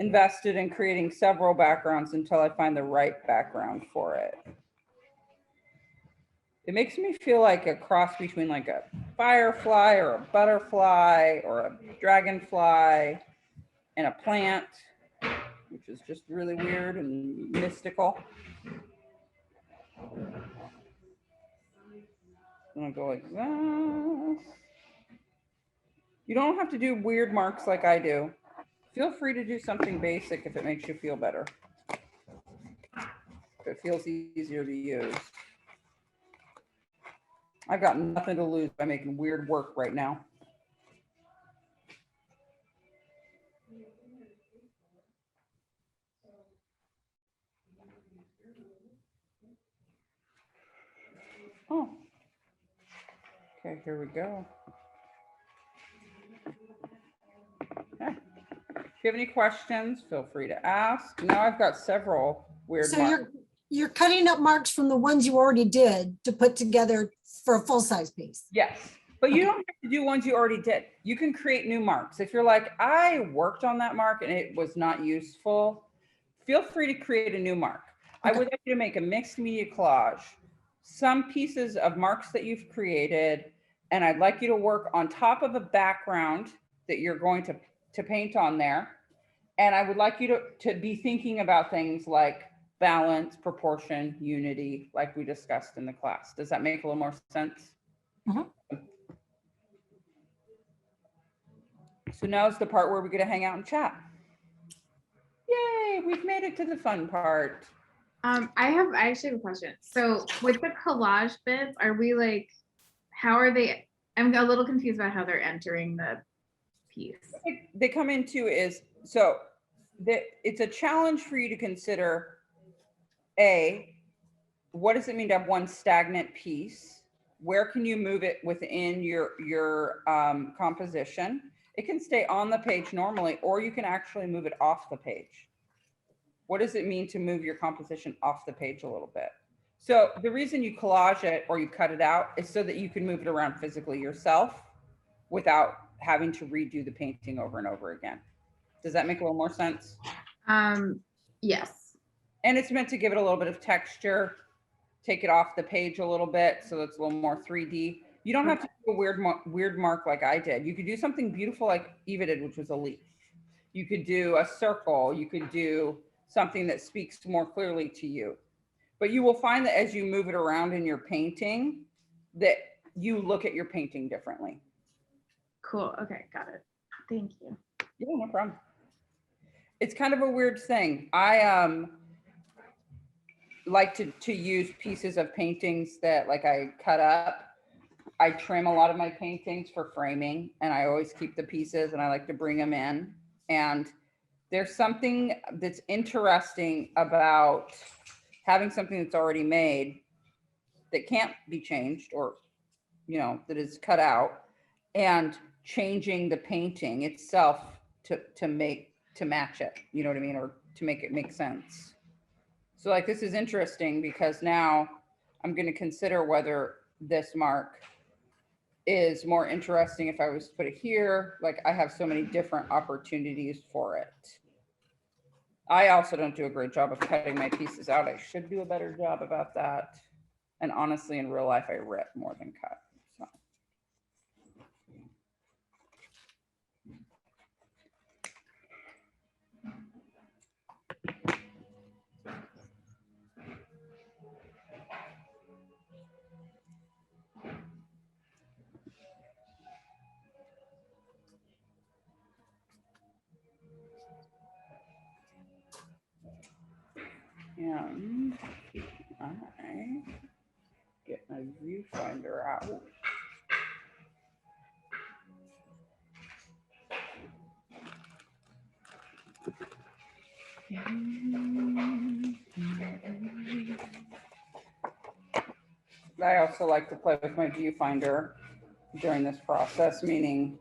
invested in creating several backgrounds until I find the right background for it. It makes me feel like a cross between like a firefly or a butterfly or a dragonfly and a plant, which is just really weird and mystical. I'm gonna go like this. You don't have to do weird marks like I do. Feel free to do something basic if it makes you feel better. If it feels easier to use. I've got nothing to lose by making weird work right now. Oh. Okay, here we go. Okay. If you have any questions, feel free to ask. Now I've got several weird So marks. you're cutting up marks from the ones you already did to put together for a full-size piece. Yes, but you Okay. don't have to do ones you already did. You can create new marks. If you're like, I worked on that mark and it was not useful, feel free to create a new mark. I Okay. would like you to make a mixed media collage, some pieces of marks that you've created, and I'd like you to work on top of a background that you're going to paint on there. And I would like you to be thinking about things like balance, proportion, unity, like we discussed in the class. Does that make a little more sense? Mhm. So now's the part where we get to hang out and chat. Yay, we've made it to the fun part. I actually have a question. So with the collage bits, are we like, how are they? I'm a little confused about how they're entering the piece. They come into is, so it's a challenge for you to consider, A, what does it mean to have one stagnant piece? Where can you move it within your composition? It can stay on the page normally, or you can actually move it off the page. What does it mean to move your composition off the page a little bit? So the reason you collage it or you cut it out is so that you can move it around physically yourself without having to redo the painting over and over again. Does that make a little more sense? Yes. And it's meant to give it a little bit of texture, take it off the page a little bit so it's a little more 3D. You don't have to do a weird mark like I did. You could do something beautiful like Eva did, which was a leaf. You could do a circle. You could do something that speaks more clearly to you. But you will find that as you move it around in your painting, that you look at your painting differently. Cool. Okay, got it. Thank you. Yeah, no problem. It's kind of a weird thing. I like to use pieces of paintings that like I cut up. I trim a lot of my paintings for framing, and I always keep the pieces and I like to bring them in. And there's something that's interesting about having something that's already made that can't be changed, or, you know, that is cut out, and changing the painting itself to match it, you know what I mean? Or to make it make sense. So like, this is interesting because now I'm going to consider whether this mark is more interesting if I was to put it here. Like, I have so many different opportunities for it. I also don't do a great job of cutting my pieces out. I should do a better job about that. And honestly, in real life, I rip more than cut. So. And I get my viewfinder out. I also like to play with my viewfinder during this process, meaning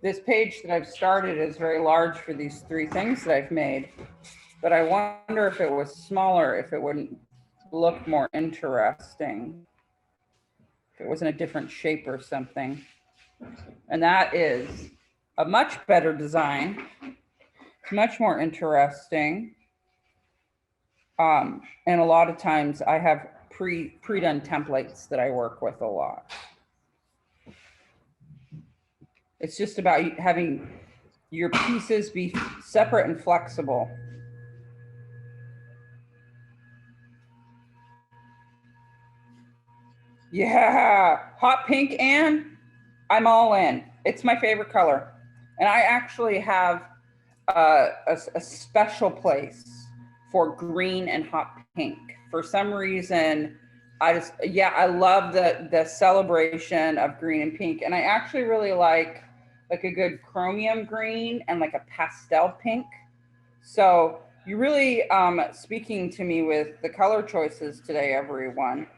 this page that I've started is very large for these three things that I've made. but I wonder if it was smaller, if it wouldn't look more interesting. If it was in a different shape or something. And that is a much better design. It's much more interesting. And a lot of times I have pre-done templates that I work with a lot. It's just about having your pieces be separate and flexible. Yeah, hot pink, and I'm all in. It's my favorite color. And I actually have a special place for green and hot pink. For some reason, I love the celebration of green and pink. And I actually really like a good chromium green and like a pastel pink. So you really speaking to me with the color choices today, everyone.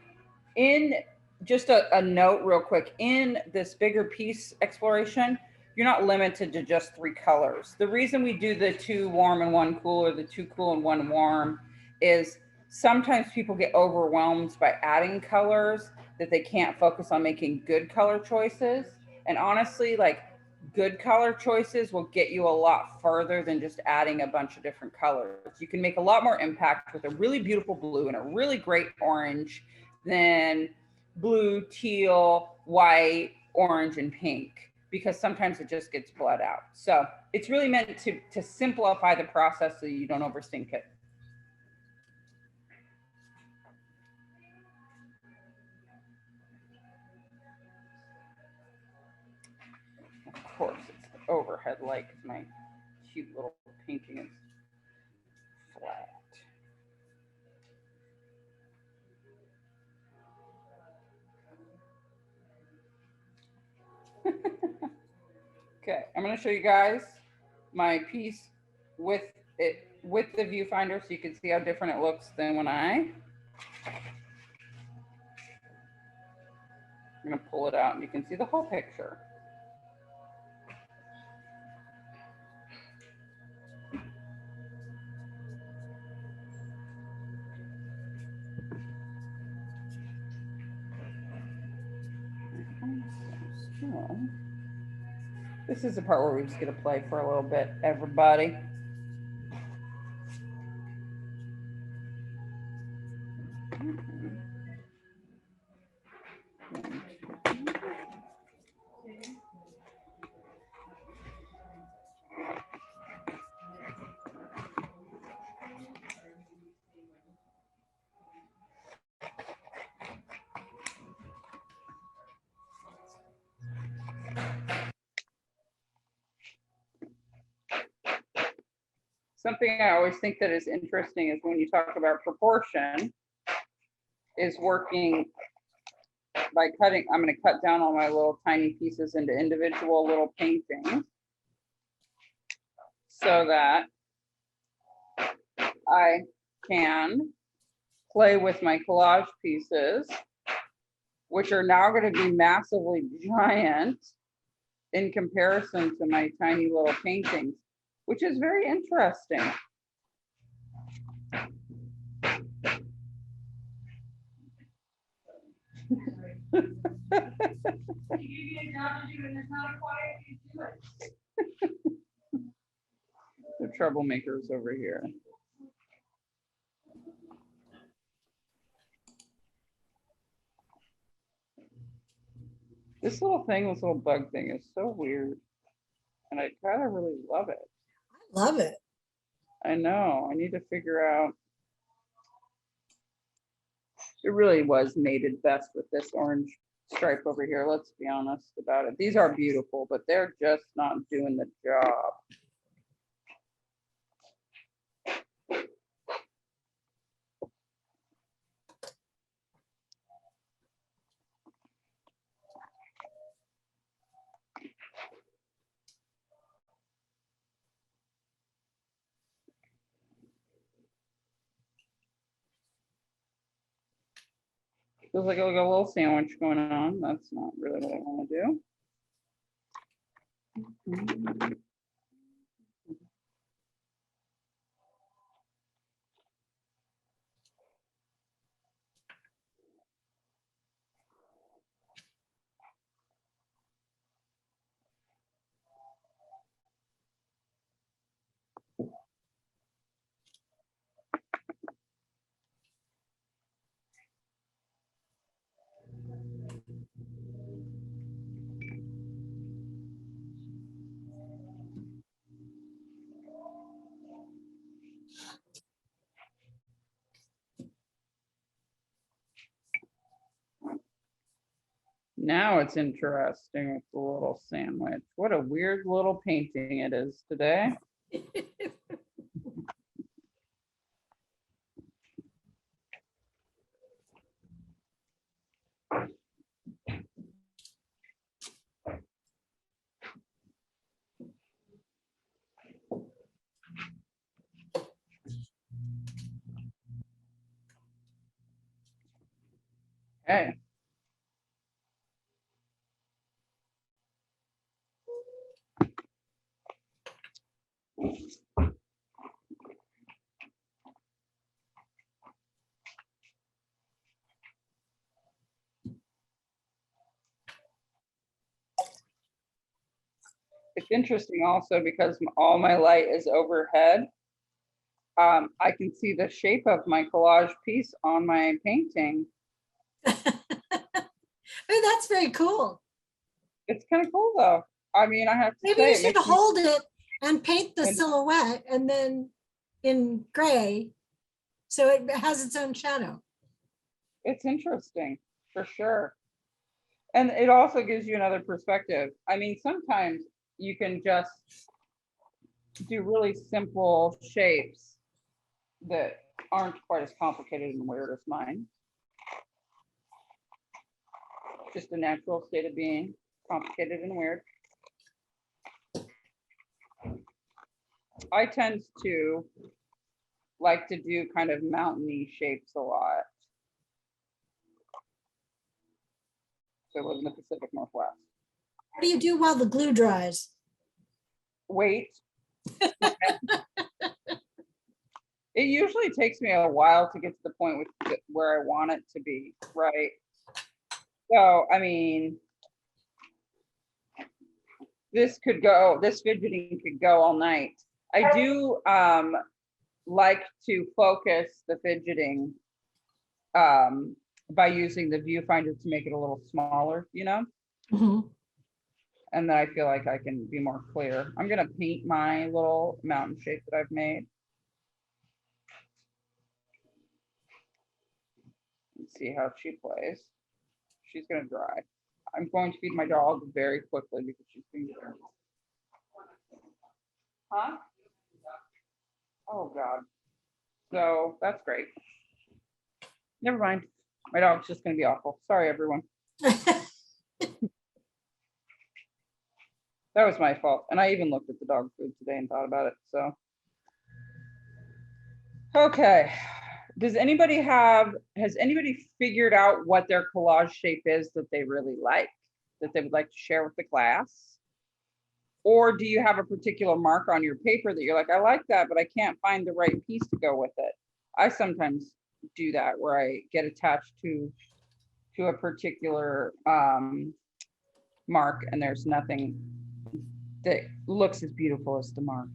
In just a note real quick, in this bigger piece exploration, you're not limited to just 3 colors. The reason we do the 2 warm and 1 cool, or the 2 cool and 1 warm, is sometimes people get overwhelmed by adding colors that they can't focus on making good color choices. And honestly, like, good color choices will get you a lot further than just adding a bunch of different colors. You can make a lot more impact with a really beautiful blue and a really great orange than blue, teal, white, orange, and pink, because sometimes it just gets bled out. So it's really meant to simplify the process so you don't overthink it. Of course, it's the overhead light because my cute little painting is flat. Okay, I'm going to show you guys my piece with the viewfinder so you can see how different it looks than when I'm going to pull it out and you can see the whole picture. This is the part where we just get to play for a little bit, everybody. Something I always think that is interesting is when you talk about proportion, is working by cutting. I'm going to cut down all my little tiny pieces into individual little paintings so that I can play with my collage pieces, which are now going to be massively giant in comparison to my tiny little paintings, which is very interesting. The troublemakers over here. This little thing, this little bug thing is so weird. And I kind of really love it. I love it. I know, I need to figure out. It really was mated best with this orange stripe over here. Let's be honest about it. These are beautiful, but they're just not doing the job. Feels like a little sandwich going on. That's not really what I want to do. Now it's interesting with the little sandwich. What a weird little painting it is today. Okay. It's interesting also because all my light is overhead. I can see the shape of my collage piece on my painting. Oh, that's very cool. It's kind of cool though. I mean, I have to Maybe say, you it should makes me- hold it and paint the And- silhouette and then in gray. So it has its own shadow. it's interesting for sure. And it also gives you another perspective. I mean, sometimes you can just do really simple shapes that aren't quite as complicated and weird as mine. Just a natural state of being, complicated and weird. I tend to like to do kind of mountainy shapes a lot. So I live in the Pacific Northwest. What do you do while the glue dries? Wait. It usually takes me a while to get to the point where I want it to be, right? So, I mean, this fidgeting could go all night. I do like to focus the fidgeting by using the viewfinder to make it a little smaller, you know? Mhm. And then I feel like I can be more clear. I'm gonna paint my little mountain shape that I've made. Let's see how she plays. She's gonna dry. I'm going to feed my dog very quickly because she's being there. Huh? Oh God. So that's great. Never mind. My dog's just gonna be awful. Sorry, everyone. That was my fault. And I even looked at the dog food today and thought about it, so. Okay. Has anybody figured out what their collage shape is that they really like, that they would like to share with the class? Or do you have a particular mark on your paper that you're like, I like that, but I can't find the right piece to go with it? I sometimes do that where I get attached to a particular mark and there's nothing that looks as beautiful as the mark.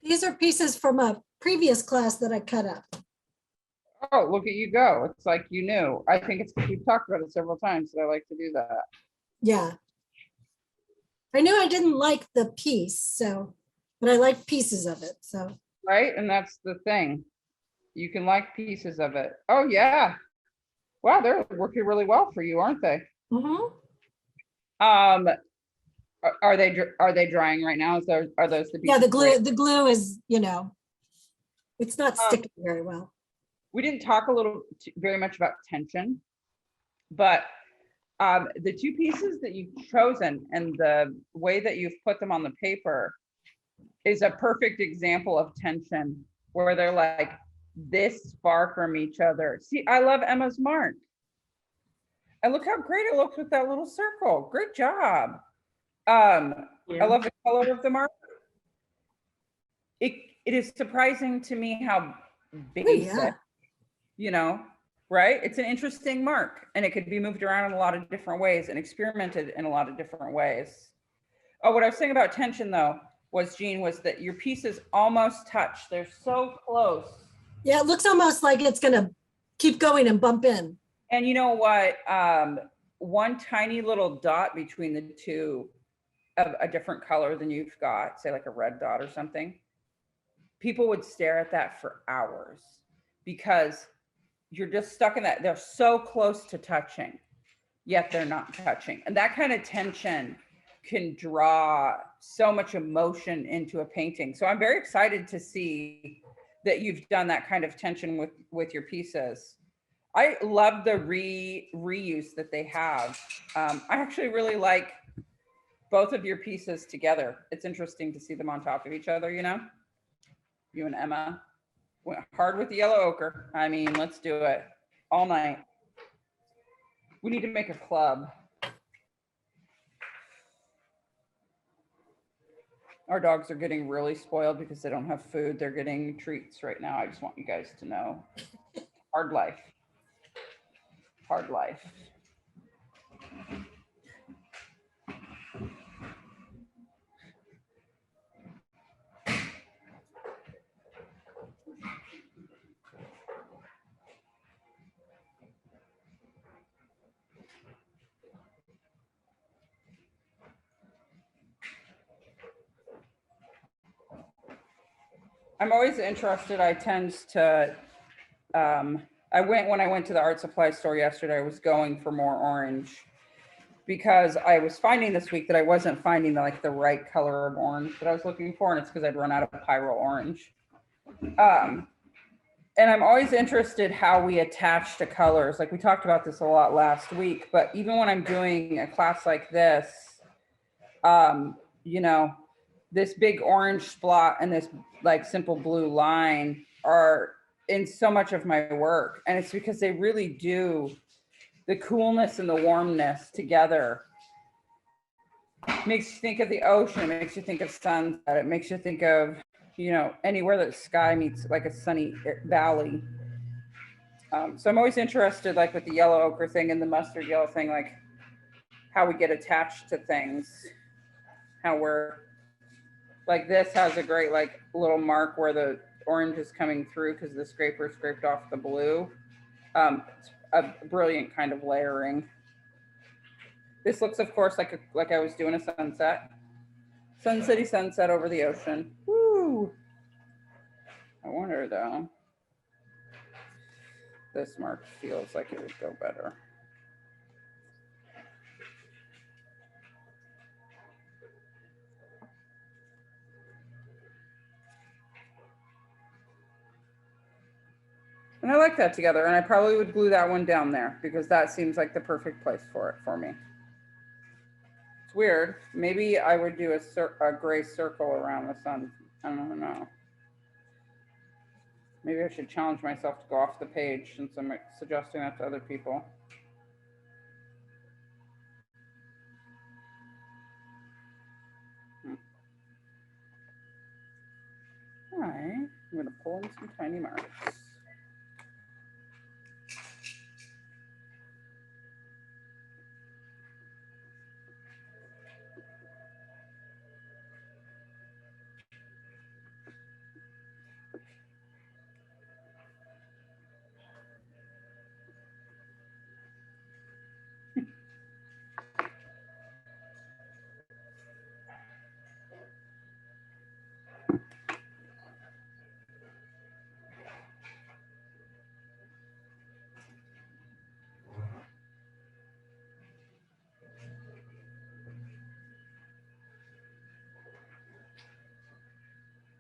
These are pieces from a previous class that I cut up. Oh, look at you go. It's like you knew. I think it's because we've talked about it several times that I like to do that. Yeah. I knew I didn't like the piece, so, but I like pieces of it, so. Right? And that's the thing. You can like pieces of it. Oh, yeah. Wow, they're working really well for you, aren't they? Mhm. Are they drying right now? Are those the Yeah, pieces where- the glue is, it's not Um, sticking very well. We didn't talk very much about tension, but the two pieces that you've chosen and the way that you've put them on the paper is a perfect example of tension where they're like this far from each other. See, I love Emma's mark. And look how great it looks with that little circle. Great job. I love the color of the mark. It is surprising to me how Oh, basic, yeah. Right? It's an interesting mark and it could be moved around in a lot of different ways and experimented in a lot of different ways. Oh, what I was saying about tension though, was, Jean, was that your pieces almost touch. They're so close. Yeah, it looks almost like it's gonna keep going and bump in. And you know what? One tiny little dot between the two of a different color than you've got, say like a red dot or something, people would stare at that for hours because you're just stuck in that. They're so close to touching, yet they're not touching. And that kind of tension can draw so much emotion into a painting. So I'm very excited to see that you've done that kind of tension with your pieces. I love the reuse that they have. I actually really like both of your pieces together. It's interesting to see them on top of each other, you know? You and Emma went hard with the yellow ochre. I mean, let's do it all night. We need to make a club. Our dogs are getting really spoiled because they don't have food. They're getting treats right now. I just want you guys to know. Hard life. Hard life. I'm always interested. I tend to, when I went to the art supply store yesterday, I was going for more orange because I was finding this week that I wasn't finding the right color of orange that I was looking for. And it's because I'd run out of pyro orange. And I'm always interested how we attach to colors. Like we talked about this a lot last week, but even when I'm doing a class like this, you know, this big orange splot and this like simple blue line are in so much of my work. And it's because they really do, the coolness and the warmness together makes you think of the ocean. It makes you think of sunset. It makes you think of, you know, anywhere that sky meets like a sunny valley. So I'm always interested, like with the yellow ochre thing and the mustard yellow thing, like how we get attached to things, how we're, like this has a great like little mark where the orange is coming through because the scraper scraped off the blue. It's a brilliant kind of layering. This looks, of course, like I was doing a sunset. Sunsetty sunset over the ocean. Woo! I wonder though, this mark feels like it would go better. And I like that together, and I probably would glue that one down there because that seems like the perfect place for it for me. It's weird. Maybe I would do a gray circle around the sun. I don't know. Maybe I should challenge myself to go off the page since I'm suggesting that to other people. All right, I'm gonna pull in some tiny marks.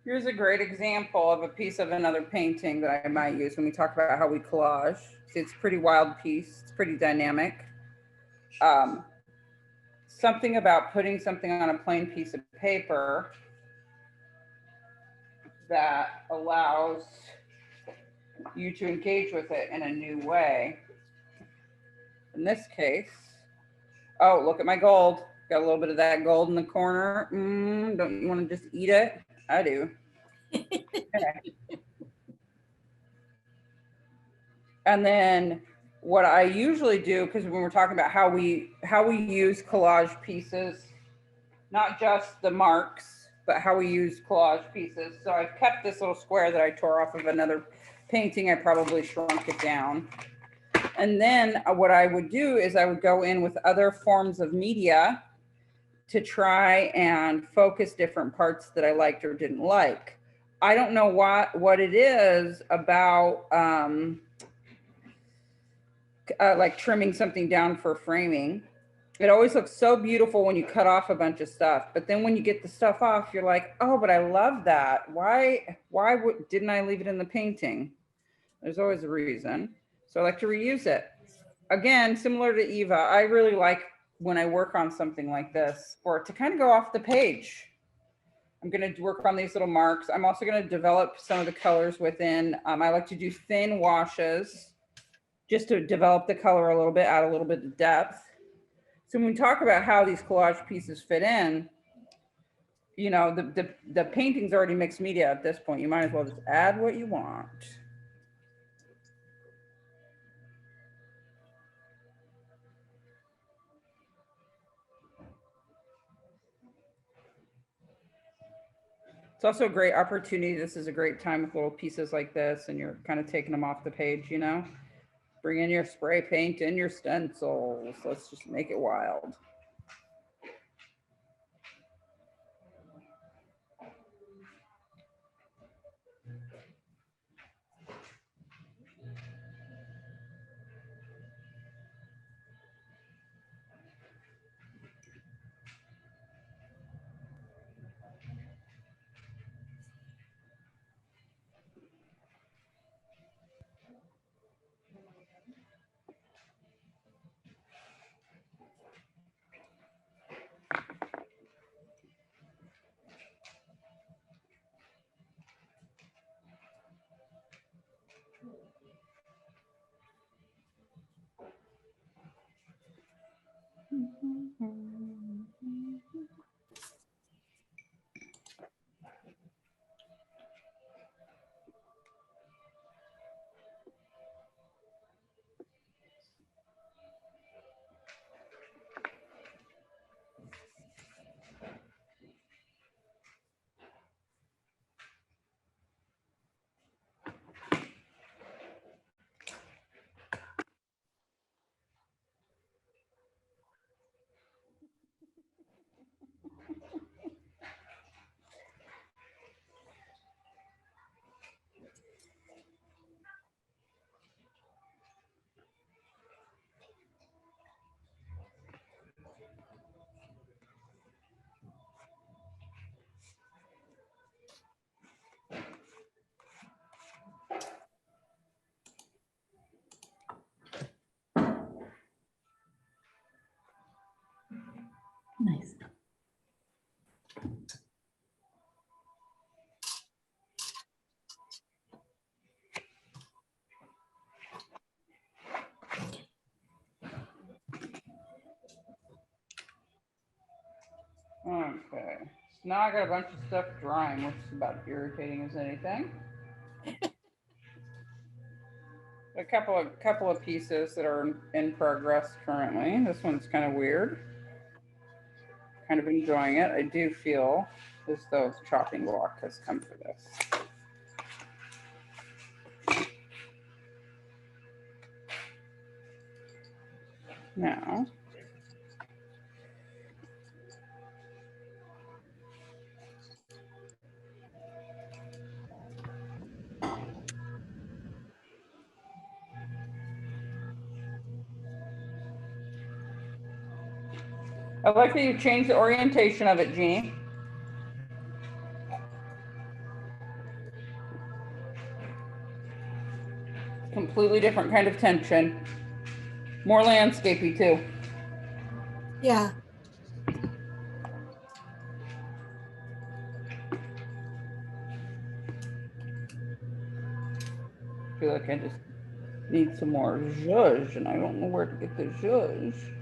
Here's a great example of a piece of another painting that I might use when we talk about how we collage. See, it's a pretty wild piece. It's pretty dynamic. Something about putting something on a plain piece of paper that allows you to engage with it in a new way. In this case, oh, look at my gold. Got a little bit of that gold in the corner. Don't you want to just eat it? I do. Okay. And then what I usually do, because when we're talking about how we use collage pieces, not just the marks, but how we use collage pieces. So I've kept this little square that I tore off of another painting. I probably shrunk it down. And then what I would do is I would go in with other forms of media to try and focus different parts that I liked or didn't like. I don't know what it is about like trimming something down for framing. It always looks so beautiful when you cut off a bunch of stuff, but then when you get the stuff off, you're like, oh, but I love that. Why didn't I leave it in the painting? There's always a reason. So I like to reuse it. Again, similar to Eva, I really like when I work on something like this for it to kind of go off the page. I'm going to work on these little marks. I'm also going to develop some of the colors within. I like to do thin washes just to develop the color a little bit, add a little bit of depth. So when we talk about how these collage pieces fit in, you know, the painting's already mixed media at this point. You might as well just add what you want. It's also a great opportunity. This is a great time with little pieces like this, and you're kind of taking them off the page, you know? Bring in your spray paint and your stencils. Let's just make it wild. Nice. Okay. So now I got a bunch of stuff drying, which is about irritating as anything. A couple of pieces that are in progress currently. This one's kind of weird. Kind of enjoying it. I do feel as though the chopping block has come for this. Now, I like that you changed the orientation of it, Jeannie. Completely different kind of tension. More landscapey too. Yeah, I feel like I just need some more zhuzh, and I don't know where to get the zhuzh.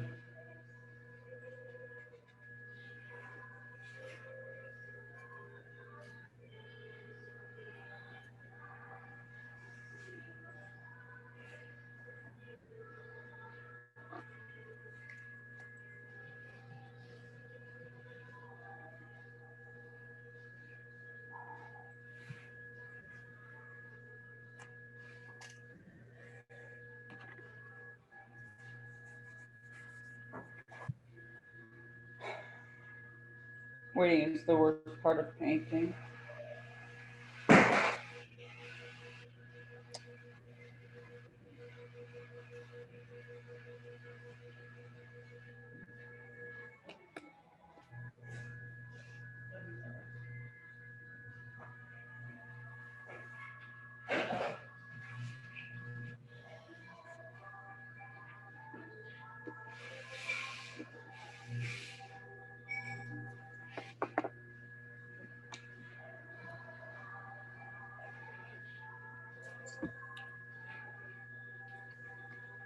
Waiting is the worst part of painting.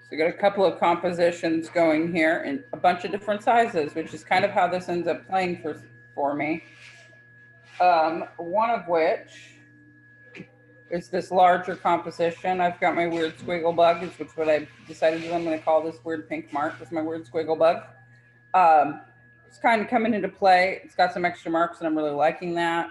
So I got a couple of compositions going here in a bunch of different sizes, which is kind of how this ends up playing for me. One of which is this larger composition. I've got my weird squiggle bug, is which what I decided that I'm going to call this weird pink mark. Is my weird squiggle bug. It's kind of coming into play. It's got some extra marks, and I'm really liking that.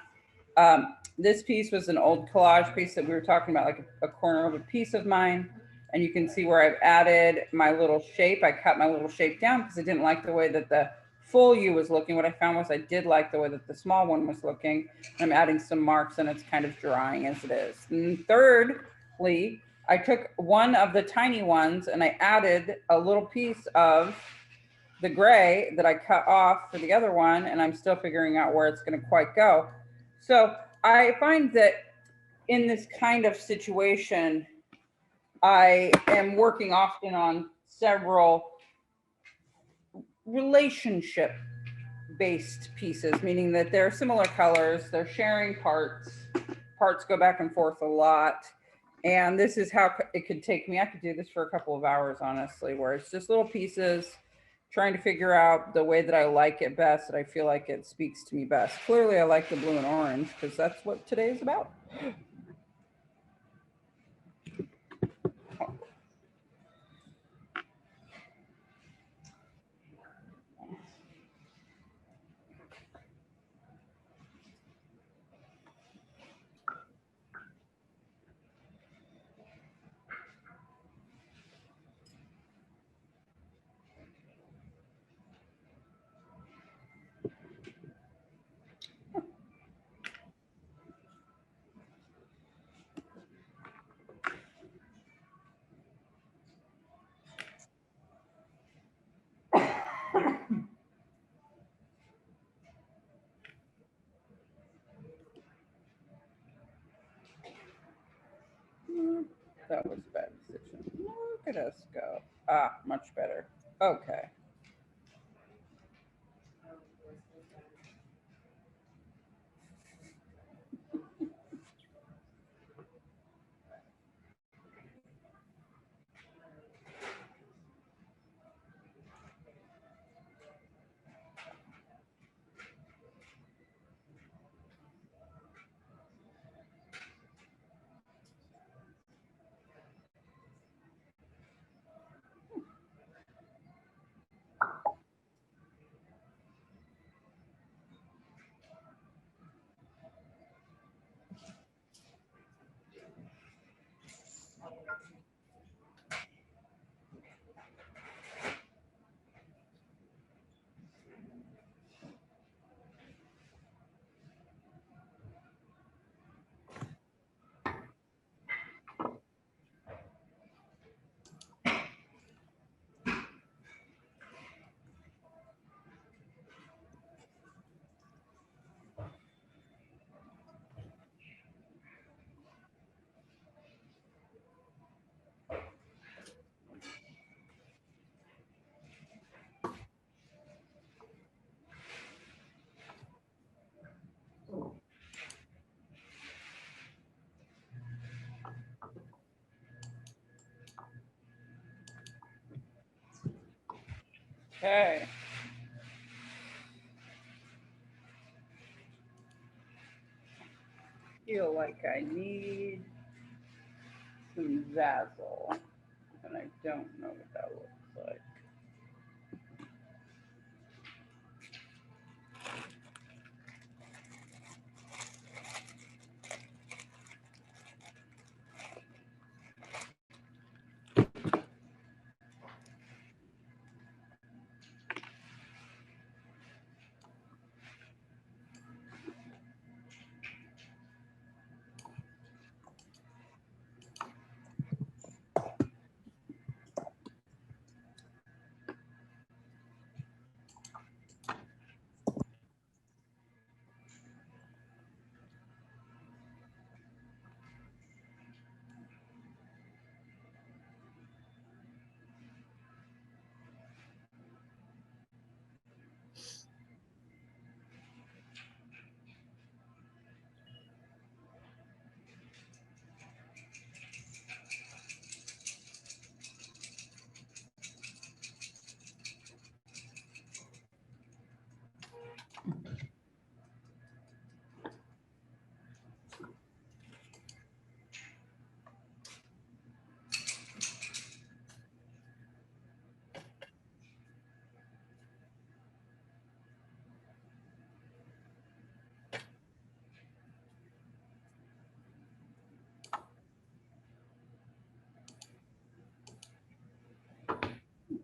This piece was an old collage piece that we were talking about, like a corner of a piece of mine. And you can see where I've added my little shape. I cut my little shape down because I didn't like the way that the full U was looking. What I found was I did like the way that the small one was looking. I'm adding some marks and it's kind of drying as it is. And thirdly, I took one of the tiny ones and I added a little piece of the gray that I cut off for the other one, and I'm still figuring out where it's going to quite go. So I find that in this kind of situation, I am working often on several relationship-based pieces, meaning that they're similar colors, they're sharing parts go back and forth a lot. And this is how it could take me. I could do this for a couple of hours, honestly, where it's just little pieces, trying to figure out the way that I like it best, that I feel like it speaks to me best. Clearly, I like the blue and orange because that's what today is about. That was a bad decision. Look at us go. Ah, much better. Okay. Okay. Feel like I need some Zazzle, and I don't know what that looks like.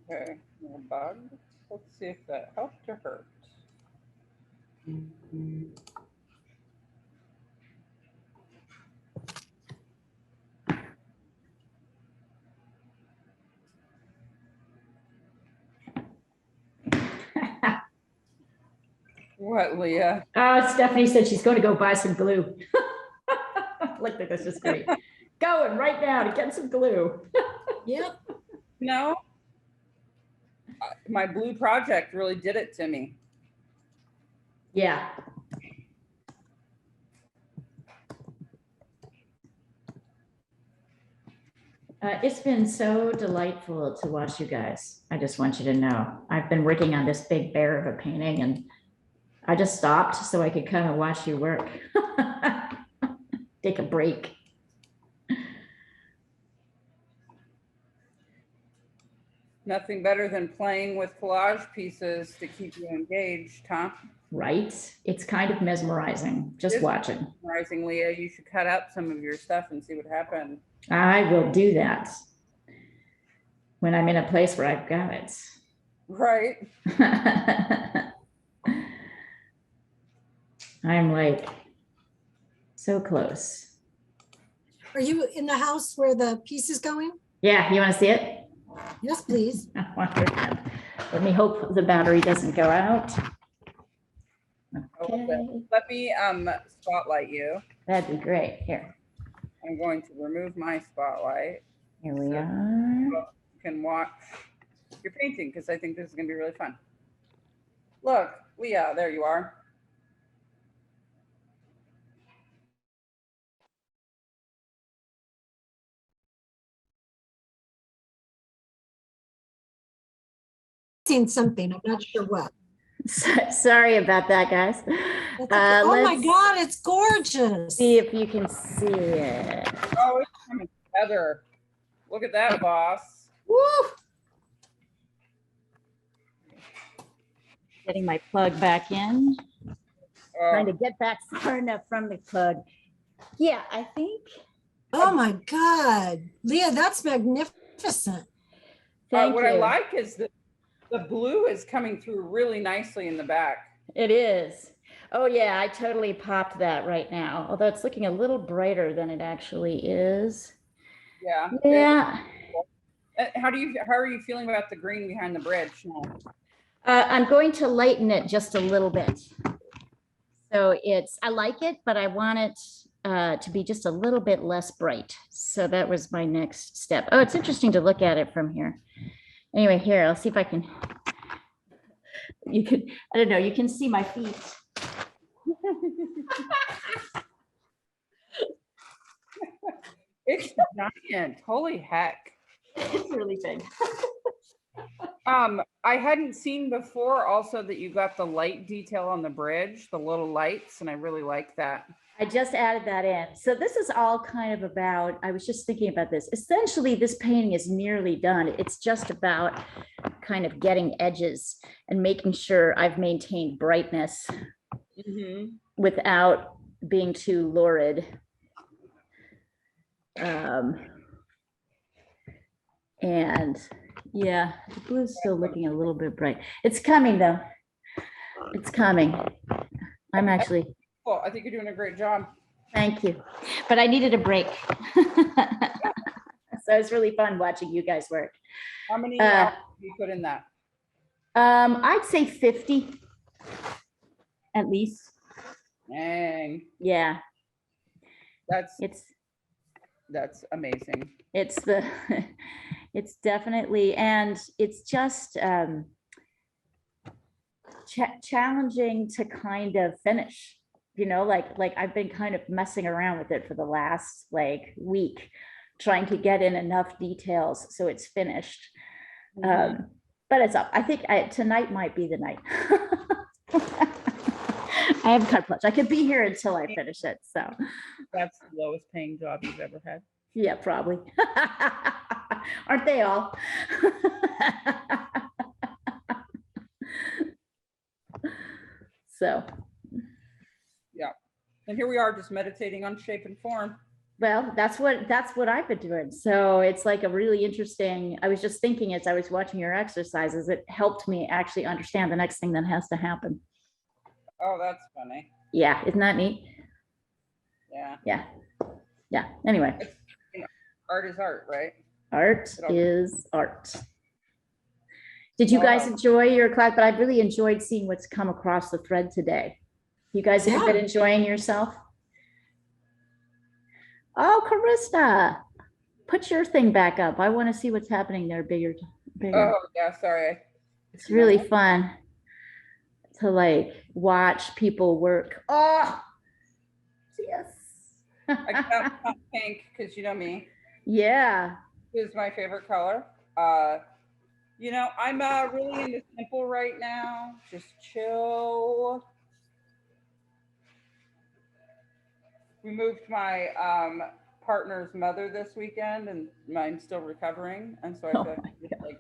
Okay, little bug. Let's see if that helped or hurt. What, Leah? Stephanie said she's going to go buy some glue. Look, this is great. Going right now to get some glue. Yep. No, my blue project really did it to me. Yeah. It's been so delightful to watch you guys. I just want you to know. I've been working on this big bear of a painting and I just stopped so I could kind of watch you work. Take a break. Nothing better than playing with collage pieces to keep you engaged, huh? Right? It's kind of mesmerizing just It is watching. Rising, Leah, you should cut up some of your stuff and see what happens. I will do that when I'm in a place where I've got it. Right. I'm like so close. Are you in the house where the piece is going? Yeah, you want to see it? Yes, please. Let me hope the battery doesn't go out. Okay, Let me spotlight you. that'd be great. Here, I'm going to remove my spotlight. here we So are. you can watch your painting because I think this is going to be really fun. Look, Leah, there you are. Seen something, I'm not sure what. Sorry about that, guys. That's okay. Oh my Let's God, it's gorgeous. see if you can see it. Oh, it's coming together. Look at that, boss. Woo! Getting my plug back in. Trying to get back far enough from the plug. Yeah, I think. Oh my God. Leah, that's magnificent. Thank what you. I like is that the blue is coming through really nicely in the back. It is. Oh yeah, I totally popped that right now. Although it's looking a little brighter than it actually is. Yeah. Yeah. How are you feeling about the green behind the bridge now? I'm going to lighten it just a little bit. So I like it, but I want it to be just a little bit less bright. So that was my next step. Oh, it's interesting to look at it from here. Anyway, here, I'll see if I can, I don't know, you can see my feet. It's giant. Holy heck. It's really big. I hadn't seen before also that you got the light detail on the bridge, the little lights, and I really like that. I just added that in. So this is all kind of about, I was just thinking about this. Essentially, this painting is nearly done. It's just about kind of getting edges and making sure I've maintained brightness without being too lurid. And yeah, the blue's still looking a little bit bright. It's coming though. It's coming. I'm actually. Well, I think you're doing a great job. Thank you. But I needed a break. So it's really fun watching you guys work. How many hours do you put in that? I'd say 50 at least. Dang. Yeah. That's amazing. It's it's definitely, and it's just challenging to kind of finish, you know, like I've been kind of messing around with it for the last week, trying to get in enough details so it's finished. But it's up. I think tonight might be the night. I have carte blanche. I could be here until I finish it. So that's the lowest paying job you've ever had. Yeah, probably. Aren't they all? So. Yeah. And here we are just meditating on shape and form. Well, that's what I've been doing. So it's like a really interesting, I was just thinking as I was watching your exercises, it helped me actually understand the next thing that has to happen. Oh, that's funny. Yeah, isn't that neat? Yeah. Yeah. Yeah. Anyway, Art is art, right? art is art. Did you guys Oh. enjoy your class? But I really enjoyed seeing what's come across the thread today. You guys have been enjoying yourself? Oh, Carissa, put your thing back up. I want to see what's happening there bigger. Oh, yeah, sorry. It's really fun to like watch people work. Oh, yes. I got hot pink because you know me. Yeah. Is my favorite color. You know, I'm really into simple right now. Just chill. We moved my partner's mother this weekend, and mine's still recovering, and so I feel like it's like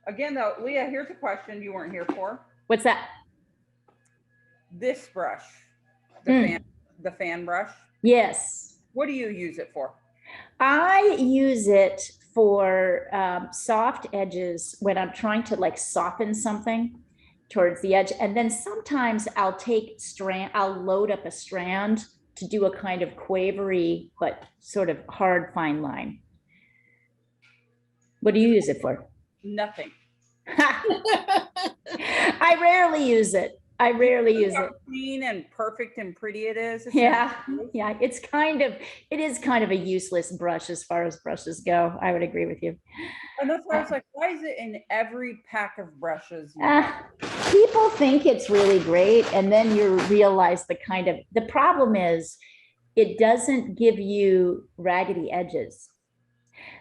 again though, Leah, here's a question you weren't here for. What's that? This brush, the fan brush. Yes. What do you use it for? I use it for soft edges when I'm trying to like soften something towards the edge. And then sometimes I'll I'll load up a strand to do a kind of quavery, but sort of hard fine line. What do you use it for? Nothing. I rarely use it. I rarely use it. Clean and perfect and pretty it is. Yeah, yeah. It is kind of a useless brush as far as brushes go. I would agree with you. And that's why I was like, why is it in every pack of brushes? People think it's really great, and then you realize the problem is it doesn't give you raggedy edges.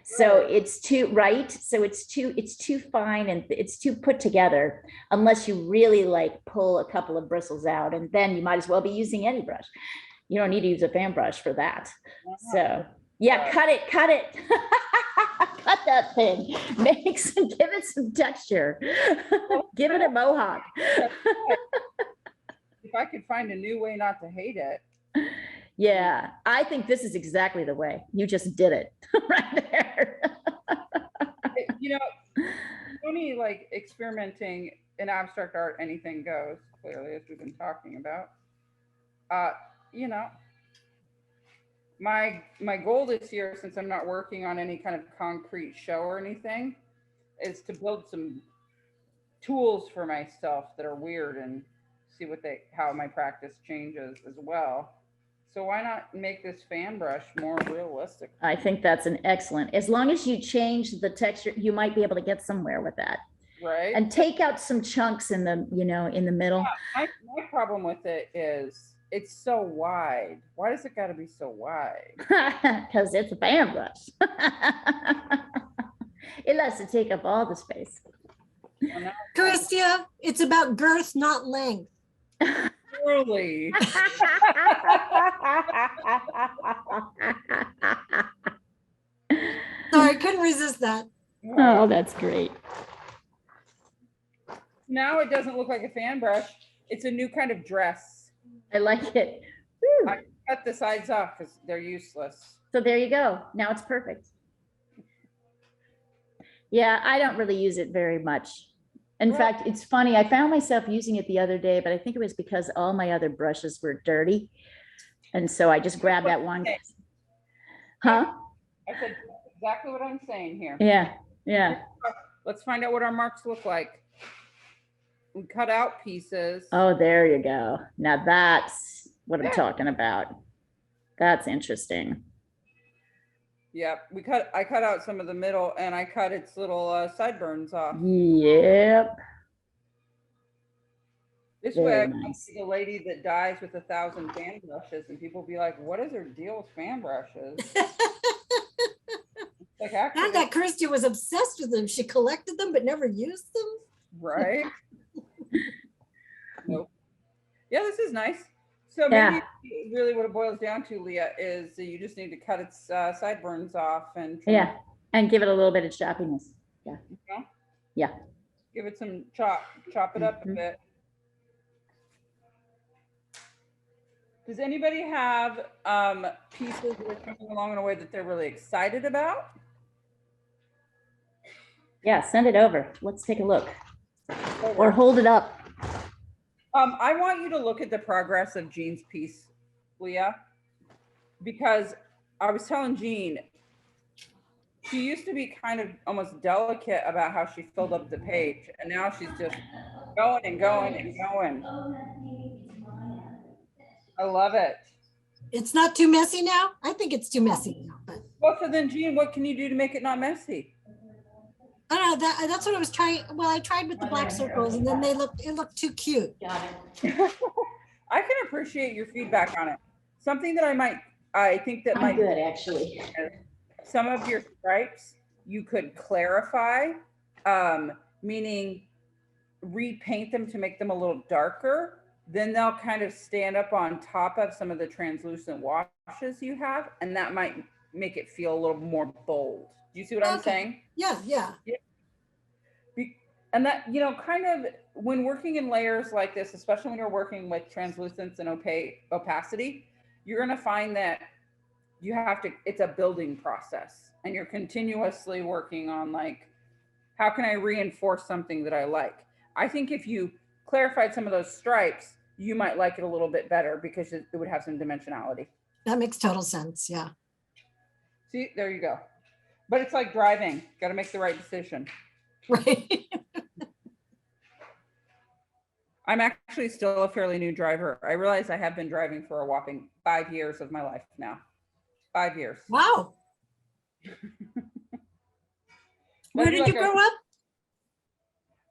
So it's too So it's too fine and it's too put together unless you really like pull a couple of bristles out, and then you might as well be using any brush. You don't need to use a fan brush for that. So yeah, cut it. Cut that thing. Give it some texture. Give it a mohawk. If I could find a new way not to hate it. Yeah, I think this is exactly the way. You just did it right there. You know, only like experimenting in abstract art, anything goes, clearly, as we've been talking about. You know, my goal this year, since I'm not working on any kind of concrete show or anything, is to build some tools for myself that are weird and see how my practice changes as well. So why not make this fan brush more realistic? I think that's an excellent, as long as you change the texture, you might be able to get somewhere with that. Right. And take out some chunks in the middle. Yeah, my problem with it is it's so wide. Why does it got to be so wide? Because it's a fan brush. It lets it take up all the space. Christia, it's about girth, not length. Really? Sorry, couldn't resist that. Oh, that's great. Now it doesn't look like a fan brush. It's a new kind of dress. I like it. Woo. I cut the sides off because they're useless. So there you go. Now it's perfect. Yeah, I don't really use it very much. In fact, it's funny. I found myself using it the other day, but I think it was because all my other brushes were dirty. And so I just grabbed that one. Huh? I said exactly what I'm saying here. Yeah, yeah. Let's find out what our marks look like. We cut out pieces. Oh, there you go. Now that's what I'm talking about. That's interesting. Yep, I cut out some of the middle, and I cut its little sideburns off. Yep. This Very way, I nice. see the lady that dies with 1,000 fan brushes, and people be like, "What is her deal with fan brushes?" Like, actually, And that Christia was obsessed with them. She collected them but never used them. right? Nope. Yeah, this is nice. So Yeah. maybe really what it boils down to, Leah, is that you just need to cut its sideburns off and Yeah, and give it a little bit of choppiness. Yeah. you know, Yeah. give it some chop it up a Mhm. bit. Does anybody have pieces that are coming along in a way that they're really excited about? Yeah, send it over. Let's take a look. Or hold it up. I want you to look at the progress of Jean's piece, Leah, because I was telling Jean, she used to be kind of almost delicate about how she filled up the page, and now she's just going and going and going. I love it. It's not too messy now? I think it's too messy now, but Well, so then, Jean, what can you do to make it not messy? I don't know, that's what I was trying. Well, I tried with the black circles and then it looked too cute. Got it. I can appreciate your feedback on it. Something that I think that I'm might good, actually. some of your stripes you could clarify, meaning repaint them to make them a little darker. Then they'll kind of stand up on top of some of the translucent washes you have, and that might make it feel a little more bold. Do you see what I'm Okay. saying? Yeah, yeah. And that, kind of when working in layers like this, especially when you're working with translucence and opacity, you're going to find that it's a building process, and you're continuously working on like, how can I reinforce something that I like? I think if you clarified some of those stripes, you might like it a little bit better because it would have some dimensionality. That makes total sense. Yeah. See, there you go. But it's like driving, got to make the right decision. Right. I'm actually still a fairly new driver. I realize I have been driving for a whopping 5 years of my life now. 5 years. Wow. Where did you grow up?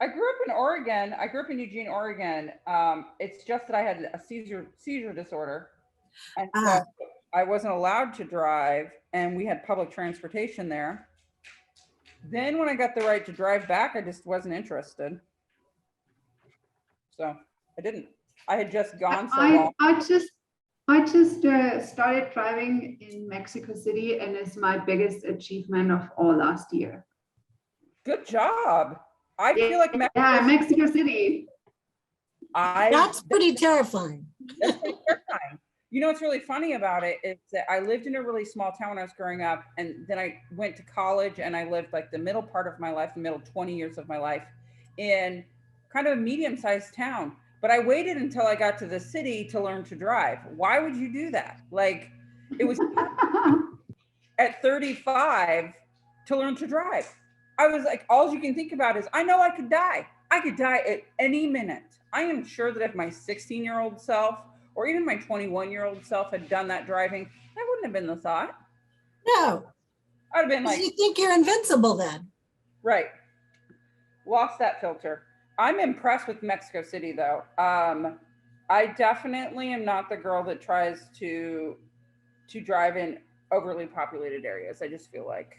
I grew up in Oregon. I grew up in Eugene, Oregon. It's just that I had a seizure disorder. And so I wasn't allowed to drive, and we had public transportation there. Then when I got the right to drive back, I just wasn't interested. So I didn't. I had just gone so long. I just started driving in Mexico City, and it's my biggest achievement of all last year. Good job. I feel like Mexico City. That's pretty terrifying. That's pretty terrifying. What's really funny about it is that I lived in a really small town when I was growing up, and then I went to college, and I lived like the middle part of my life, the middle 20 years of my life, in kind of a medium-sized town. But I waited until I got to the city to learn to drive. Why would you do that? Like, it was at 35 to learn to drive. I was like, all you can think about is, I know I could die. I could die at any minute. I am sure that if my 16-year-old self or even my 21-year-old self had done that driving, that wouldn't have been the thought. No. I'd have been like, You think you're invincible then? right. Lost that filter. I'm impressed with Mexico City though. I definitely am not the girl that tries to drive in overly populated areas. I just feel like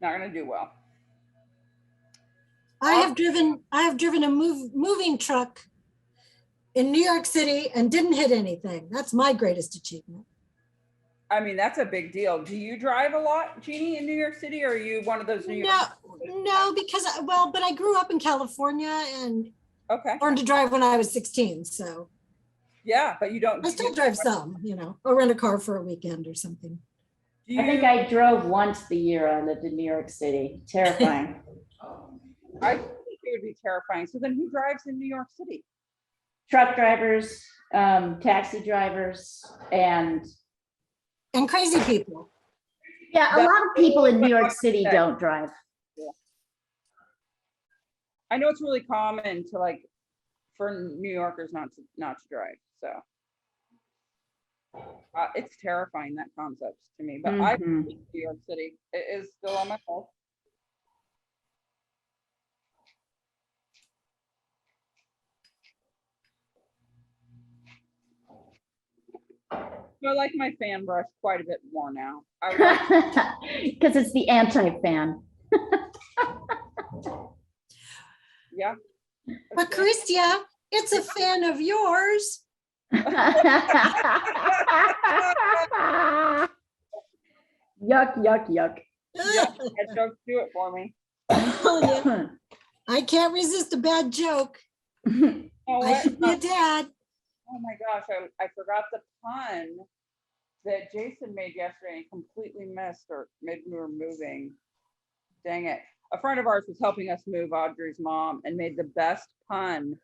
not going to do well. I have driven a moving truck in New York City and didn't hit anything. That's my greatest achievement. I mean, that's a big deal. Do you drive a lot, Jeannie, in New York City, or are you one of those New York? No, because but I grew up in California and Okay. learned to drive when I was 16. So Yeah, but you don't. I still drive some, or rent a car for a weekend or something. I think I drove once the year I lived in New York City. Terrifying. I think it would be terrifying. So then who drives in New York City? Truck drivers, taxi drivers, and Crazy people. yeah, a lot of people in New York City don't drive. I know it's really common to for New Yorkers not to drive. So it's terrifying, that concept to me. But I think New York City is still on my list. I like my fan brush quite a bit more now. Because it's the anti-fan. Yeah. But Christia, it's a fan of yours. Yuck, yuck, yuck. Yeah, that joke, do it for me. I can't resist a bad joke. You know I what? should be a dad. Oh my gosh, I forgot the pun that Jason made yesterday and completely missed or made we were moving. Dang it. A friend of ours was helping us move, Audrey's mom, and made the best pun.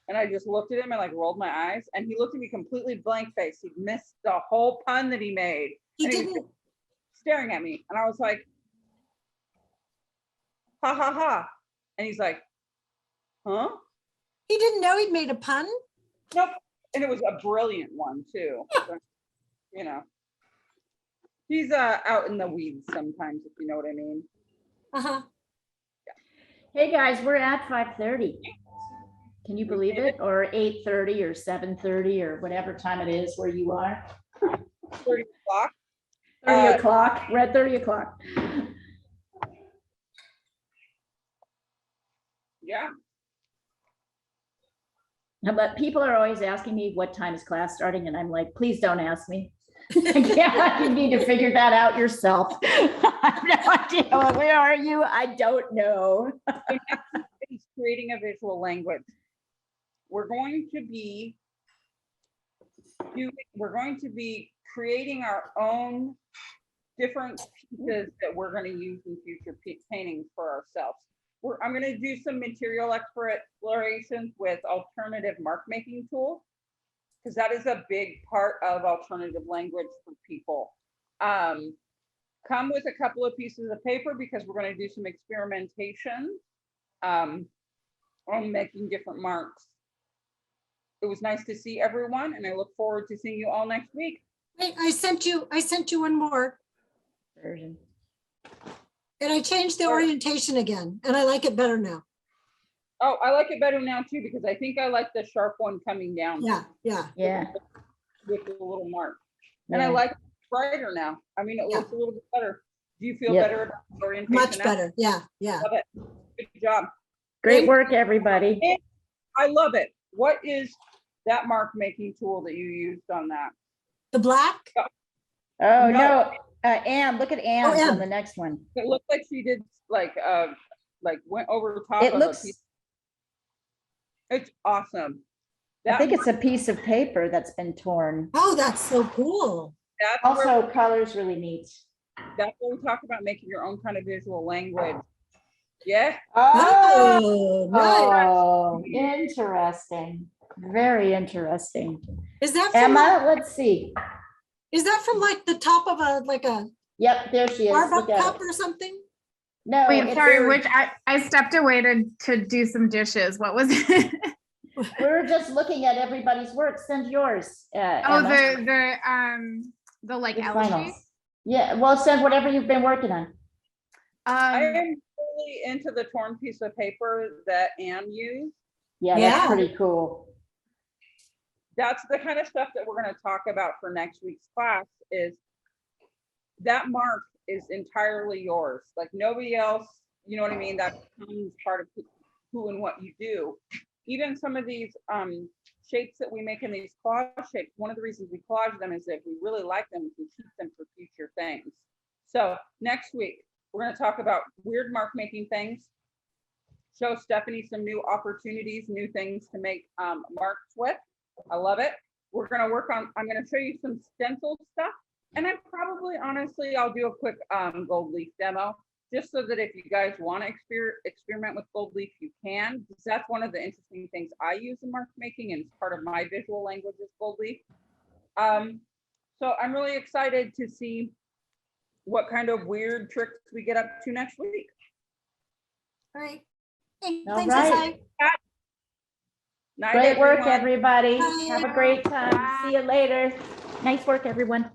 And I just looked at him and like rolled my eyes, and he looked at me completely blank faced. He missed the whole pun that he made. He And was didn't, staring at me, and I was like, ha ha ha. And he's like, huh? he didn't know he'd made a pun? Nope. And it was a brilliant one too. So, you know, he's out in the weeds sometimes, if you know what I mean. Uh-huh. Hey, guys, we're at 5:30. Can you believe it? Or 8:30 or 7:30 or whatever time it is where you are. 30 o'clock. 30 o'clock. We're at 30 o'clock. Yeah. But people are always asking me what time is class starting, and I'm like, please don't ask me. Yeah, you need to figure that out yourself. I have no idea. Where are you? I don't know. It's creating a visual language. We're going to be creating our own different pieces that we're going to use in future paintings for ourselves. I'm going to do some material explorations with alternative mark making tools, because that is a big part of alternative language for people. Come with a couple of pieces of paper, because we're going to do some experimentation on making different marks. It was nice to see everyone, and I look forward to seeing you all next week. Hey, I sent you one more, Version. and I changed the orientation again, and I like it better now. Oh, I like it better now too, because I think I like the sharp one coming down. Yeah, yeah. Yeah. With the little mark. And I Yeah. like it brighter now. I mean, it Yeah. looks a little bit better. Do you feel Yep. better about the orientation? Much now? better. Yeah, yeah. Love it. Good job. Great work, everybody. I love it. What is that mark making tool that you used on that? The black? Oh, No. no. Anne, look at Anne's Anne. on the next one. It looked like she did like went over the top It of looks, a piece. It's awesome. I think That it's a piece of paper that's been torn. Oh, that's so cool. That's where, Also, color's really neat. that's where we talk about making your own kind of visual language. Yeah. Oh, nice. Oh, interesting. Very interesting. Is that from, Emma, let's see. like the top of a Yep, there she is. Look Starbucks at cup it. or something? No, Wait, it's sorry, very- which I stepped away to do some dishes. What was it? we're just looking at everybody's work. Send yours. Oh, Emma. the like Your L finals. shape. Yeah, well, send whatever you've been working on. I Um, am really into the torn piece of paper that Anne used. Yeah, Yeah. that's pretty cool. That's the kind of stuff that we're going to talk about for next week's class. Is that mark is entirely yours. Like nobody else, you know what I mean? That becomes part of who and what you do. Even some of these shapes that we make in these collage shapes, one of the reasons we collage them is that if we really like them, we can keep them for future things. So next week, we're going to talk about weird mark making things, show Stephanie some new opportunities, new things to make marks with. I love it. We're going to work on, I'm going to show you some stencil stuff. And I probably, honestly, I'll do a quick gold leaf demo, just so that if you guys want to experiment with gold leaf, you can, because that's one of the interesting things I use in mark making, and it's part of my visual language is gold leaf. So I'm really excited to see what kind of weird tricks we get up to next week. All right. Hey, All thanks, right. Asai. Night, Great work, everyone. everybody. Bye. Have a great time. See you later. Nice work, everyone.